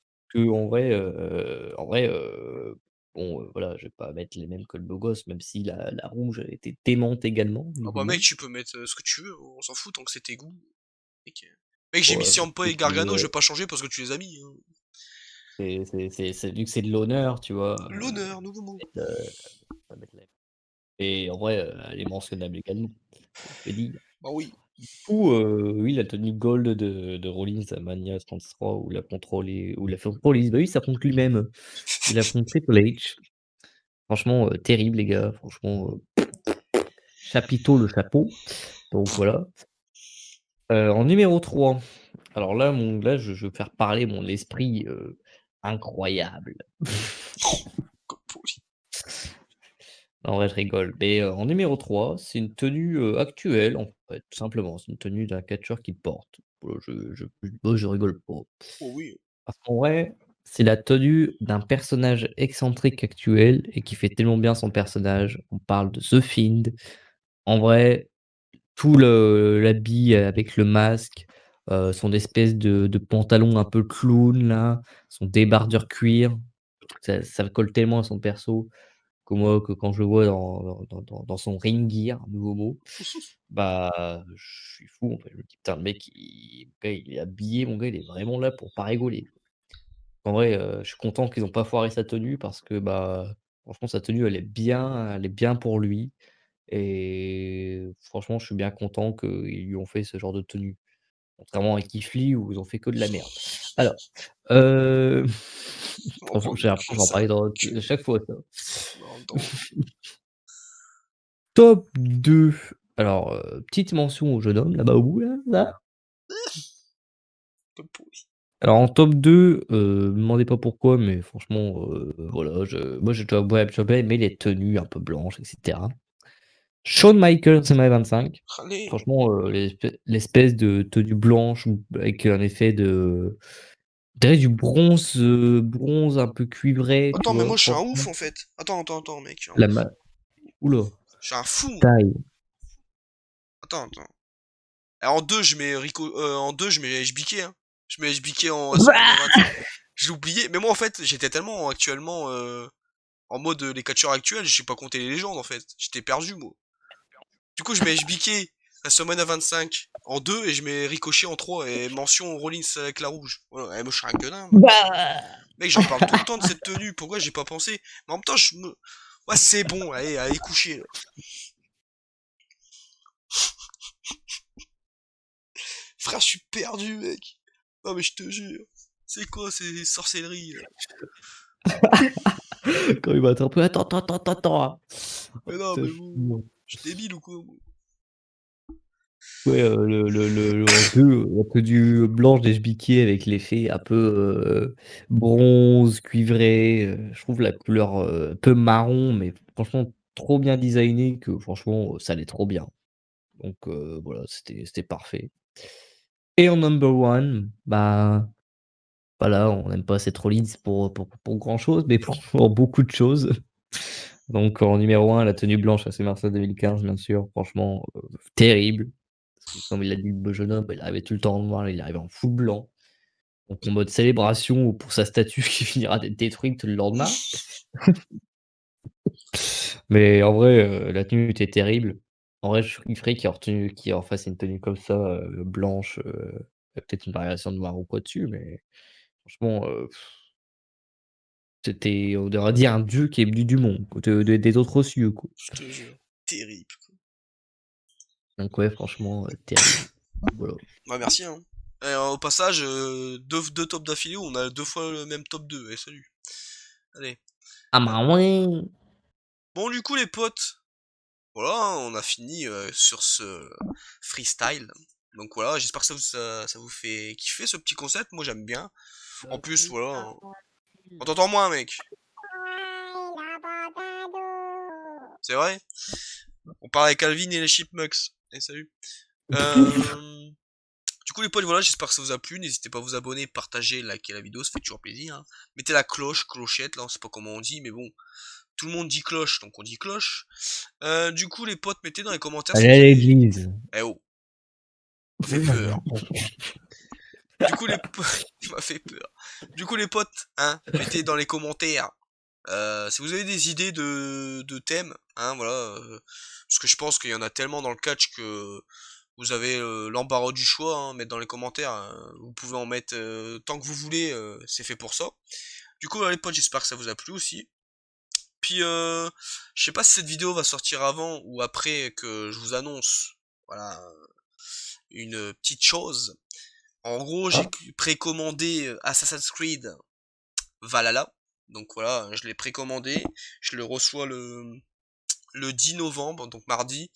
Bon, voilà, je vais pas mettre les mêmes que le beau gosse, même si la rouge elle était démente également, Ah bah mec, noblement. tu peux mettre ce que tu veux, on s'en fout tant que c'est tes goûts. Mec, j'ai mis Ouais, Ciampa et et puis, Gargano, je vais pas changer parce que tu les as mis, hein. c'est vu que c'est de l'honneur, tu vois? L'honneur, nouveau mot. Heu, on va mettre la et en vrai, elle est mentionnable également, faut se le dire. Bah oui. Ou oui, la tenue gold de Rollins à Mania 33 où il a fait Rollins, bah oui, ça affronte lui-même. Il affronte Triple H. Franchement, terrible les gars, franchement, chapiteau le chapeau, donc voilà. En numéro 3, alors là je veux faire parler mon esprit, incroyable. Comme pourri. En vrai, je rigole, mais en numéro 3, c'est une tenue, actuelle, en fait, tout simplement. C'est une tenue d'un catcheur qui porte. Moi, je rigole pas. Oh oui. Parce qu'en vrai, c'est la tenue d'un personnage excentrique actuel et qui fait tellement bien son personnage. On parle de The Fiend. En vrai, tout le l'habit avec le masque, son espèce de pantalon un peu clown là, son débardeur cuir, ça colle tellement à son perso. Que quand je le vois dans son ring gear, nouveau mot, bah, je suis fou en fait. Je me dis: «Putain le mec il est habillé, mon gars, il est vraiment là pour pas rigoler». En vrai, je suis content qu'ils ont pas foiré sa tenue parce que, bah, franchement sa tenue elle est bien pour lui et franchement je suis bien content qu'ils lui ont fait ce genre de tenue. Contrairement à Keith Lee où ils ont fait que de la merde. Alors, heu, franchement Encore j'ai l'impression que je vais en sale parler à cul. chaque fois ça. En même temps, Top 2. Alors, petite mention au jeune homme là-bas au bout là. comme pourri. Alors en top 2, me demandez pas pourquoi, mais franchement, voilà, j'ai déjà bien aimé les tenues un peu blanches et cetera. Shawn Michaels MMA 25. Allez. Franchement, l'espèce de tenue blanche avec un effet On dirait du bronze un peu cuivré, tu Attends, mais vois, moi je suis un ouf franchement. en fait. Attends, mec, je suis un La ouf. ma Oula, Je suis un fou, moi. taille. Attends. En 2 je mets en 2 je mets HBK, hein. Je mets HBK en SumMania 25. Je l'ai oublié. Mais moi, en fait, j'étais tellement actuellement en mode les catcheurs actuels, j'ai pas compté les légendes, en fait. J'étais perdu, moi. Du coup, je mets HBK à SumMania 25 en 2 et je mets Ricochet en 3 et mention Rollins avec la rouge. Voilà, moi, je suis un gueudin, moi. Bah Mec, j'en parle tout le temps de cette tenue. Pourquoi j'ai pas pensé? Mais en même temps, je me... Ouais, c'est bon, allez coucher, là. Frère, je suis perdu, mec. Non, mais je te jure. C'est quoi ces sorcelleries, là? Quand il va être un peu attends. Oh, Mais non, putain, mais je suis bon. mort. Je suis débile ou quoi, moi? Ouais, en 2, la tenue blanche d'HBK avec l'effet un peu, bronze, cuivré, je trouve la couleur, un peu marron, mais franchement trop bien designé que franchement, ça allait trop bien. Donc voilà, c'était parfait. Et en number one, bah, voilà, on n'aime pas cette Rollins pour grand chose, mais pour beaucoup de choses. Donc en numéro un, la tenue blanche à Summer 2015, bien sûr, franchement, terrible. Parce que comme il l'a dit, le beau jeune homme, il arrivait tout le temps en noir, là, il arrivait en full blanc. Donc en mode célébration pour sa statue qui finira d'être détruite le lendemain. Mais en vrai, la tenue était terrible. En vrai, je kifferais qu'il refasse une tenue comme ça, blanche, peut-être une variation de noir ou quoi dessus, mais franchement, c'était, on aurait dit un dieu qui est venu du monde, quoi, des autres cieux, quoi. Je te jure. Terrible. Donc ouais, franchement, terrible. Voilà. Bah, merci, hein. Et, au passage, deux tops d'affilée, on a deux fois le même top 2. Et salut. Allez. Ah Euh, bah ouais! Bon, du coup, les potes, voilà, hein, on a fini sur ce freestyle. Donc voilà, j'espère que ça vous fait kiffer ce petit concept. Moi, j'aime bien. En plus, voilà. On t'entend moins, mec. C'est vrai? On parle avec Alvin et les Chipmunks. Et salut. Euh... Du coup, les potes, voilà, j'espère que ça vous a plu. N'hésitez pas à vous abonner, partager, liker la vidéo, ça fait toujours plaisir, hein. Mettez la cloche, clochette, là, on sait pas comment on dit, mais bon, tout le monde dit cloche, donc on dit cloche. Du coup, les potes, mettez dans les commentaires si Aller vous à avez... l'église. Eh oh, ça fait peur. Du coup, tu m'as fait peur. Du coup, les potes, hein, mettez dans les commentaires si vous avez des idées de thèmes, hein, voilà, parce que je pense qu'il y en a tellement dans le catch que vous avez l'embarras du choix, hein, mettre dans les commentaires, vous pouvez en mettre tant que vous voulez, c'est fait pour ça. Du coup, les potes, j'espère que ça vous a plu aussi. Puis, je sais pas si cette vidéo va sortir avant ou après que je vous annonce, voilà, une petite chose. En gros, j'ai précommandé Assassin's Creed Valhalla. Donc voilà, je l'ai précommandé. Je le reçois le 10 novembre, donc mardi.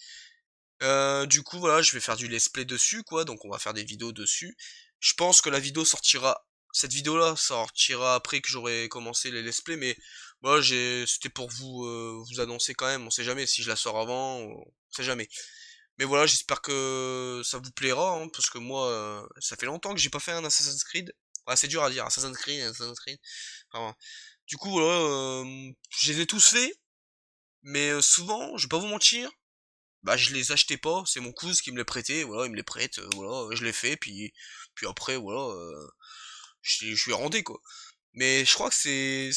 Du coup, voilà, je vais faire du let's play dessus, quoi. Donc on va faire des vidéos dessus. Je pense que la vidéo sortira... Cette vidéo-là sortira après que j'aurai commencé les let's play, mais voilà, c'était pour vous annoncer quand même. On sait jamais si je la sors avant, on sait jamais. Mais voilà, j'espère que ça vous plaira, hein, parce que moi, ça fait longtemps que j'ai pas fait un Assassin's Creed. Ouais, c'est dur à dire, Assassin's Creed. Enfin, du coup, voilà, je les ai tous faits, mais souvent, je vais pas vous mentir, bah je les achetais pas, c'est mon cousin qui me les prêtait, voilà, il me les prête, voilà, je les fais, puis après, voilà, je lui rendais, quoi. Mais je crois que c'est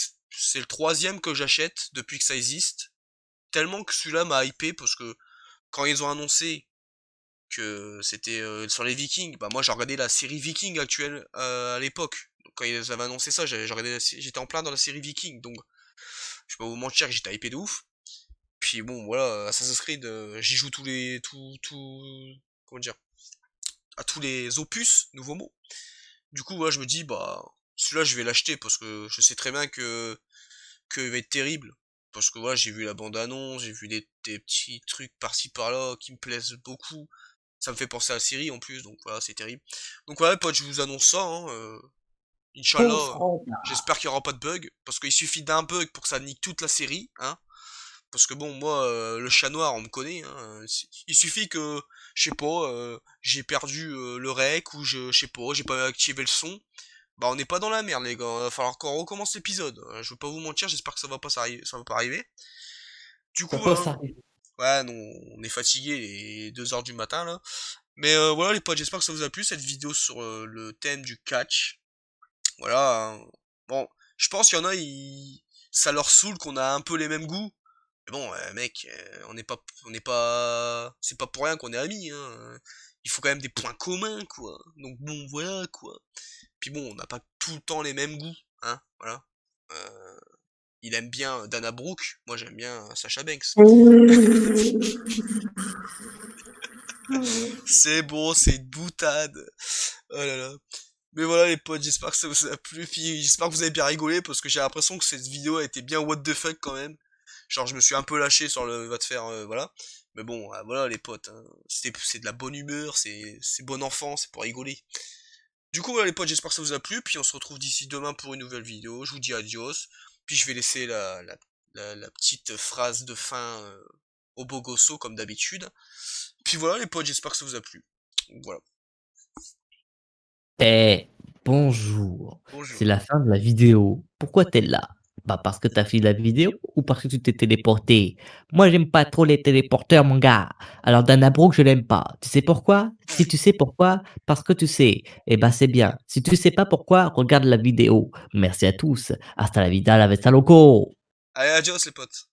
le troisième que j'achète depuis que ça existe, tellement que celui-là m'a hypé, parce que quand ils ont annoncé que c'était sur les Vikings, bah moi j'ai regardé la série Viking actuelle à l'époque. Donc, quand ils avaient annoncé ça, j'étais en plein dans la série Viking, donc je vais pas vous mentir que j'étais hypé de ouf. Puis bon voilà, Assassin's Creed, j'y joue comment dire, à tous les opus, nouveau mot. Du coup voilà, je me dis bah celui-là je vais l'acheter parce que je sais très bien que il va être terrible. Parce que voilà, j'ai vu la bande-annonce, j'ai vu des petits trucs par-ci par-là qui me plaisent beaucoup. Ça me fait penser à la série en plus, donc voilà, c'est terrible. Donc voilà, potes, je vous annonce ça, hein, Inch'Allah, j'espère qu'il n'y aura pas de bug, parce qu'il suffit d'un bug pour que ça nique toute la série, hein. Parce que bon, moi, le chat noir, on me connaît, hein. Il suffit que, je sais pas, j'ai perdu le rec, ou je sais pas, j'ai pas activé le son. bah on n'est pas dans la merde les gars, va falloir qu'on recommence l'épisode. Je veux pas vous mentir, j'espère que ça va pas arriver. Du Ça coup, peut s'arriver. ouais, non, on est fatigué, les 2 heures du matin là. Mais voilà les potes, j'espère que ça vous a plu cette vidéo sur le thème du catch. Voilà. Bon, je pense qu'il y en a, ça leur saoule qu'on a un peu les mêmes goûts. Mais bon, mec, c'est pas pour rien qu'on est amis, hein. Il faut quand même des points communs, quoi. Donc bon, voilà, quoi. Puis bon, on n'a pas tout le temps les mêmes goûts, hein, voilà. Euh, il aime bien Dana Brooke, moi j'aime bien Sacha Banks. C'est bon, c'est une boutade. Oh là là. Mais voilà les potes, j'espère que ça vous a plu, puis j'espère que vous avez bien rigolé, parce que j'ai l'impression que cette vidéo a été bien what the fuck quand même. Genre je me suis un peu lâché sur le va te faire, voilà. Mais bon, voilà les potes, hein. C'est de la bonne humeur, c'est bon enfant, c'est pour rigoler. Du coup voilà les potes, j'espère que ça vous a plu, puis on se retrouve d'ici demain pour une nouvelle vidéo. Je vous dis adios, puis je vais laisser la petite phrase de fin au beau gosso comme d'habitude. Puis voilà les potes, j'espère que ça vous a plu. Voilà, Eh, bonjour. C'est bonjour. la fin de la vidéo. Pourquoi t'es là? Bah parce que t'as fini la vidéo ou parce que tu t'es téléporté? Moi j'aime pas trop les téléporteurs mon gars. Alors Dana Brooke je l'aime pas. Tu sais pourquoi? Si tu sais pourquoi, parce que tu sais. Eh bah c'est bien. Si tu sais pas pourquoi, regarde la vidéo. Merci à tous. Hasta la vida, la vesta loco. Allez, adios les potes.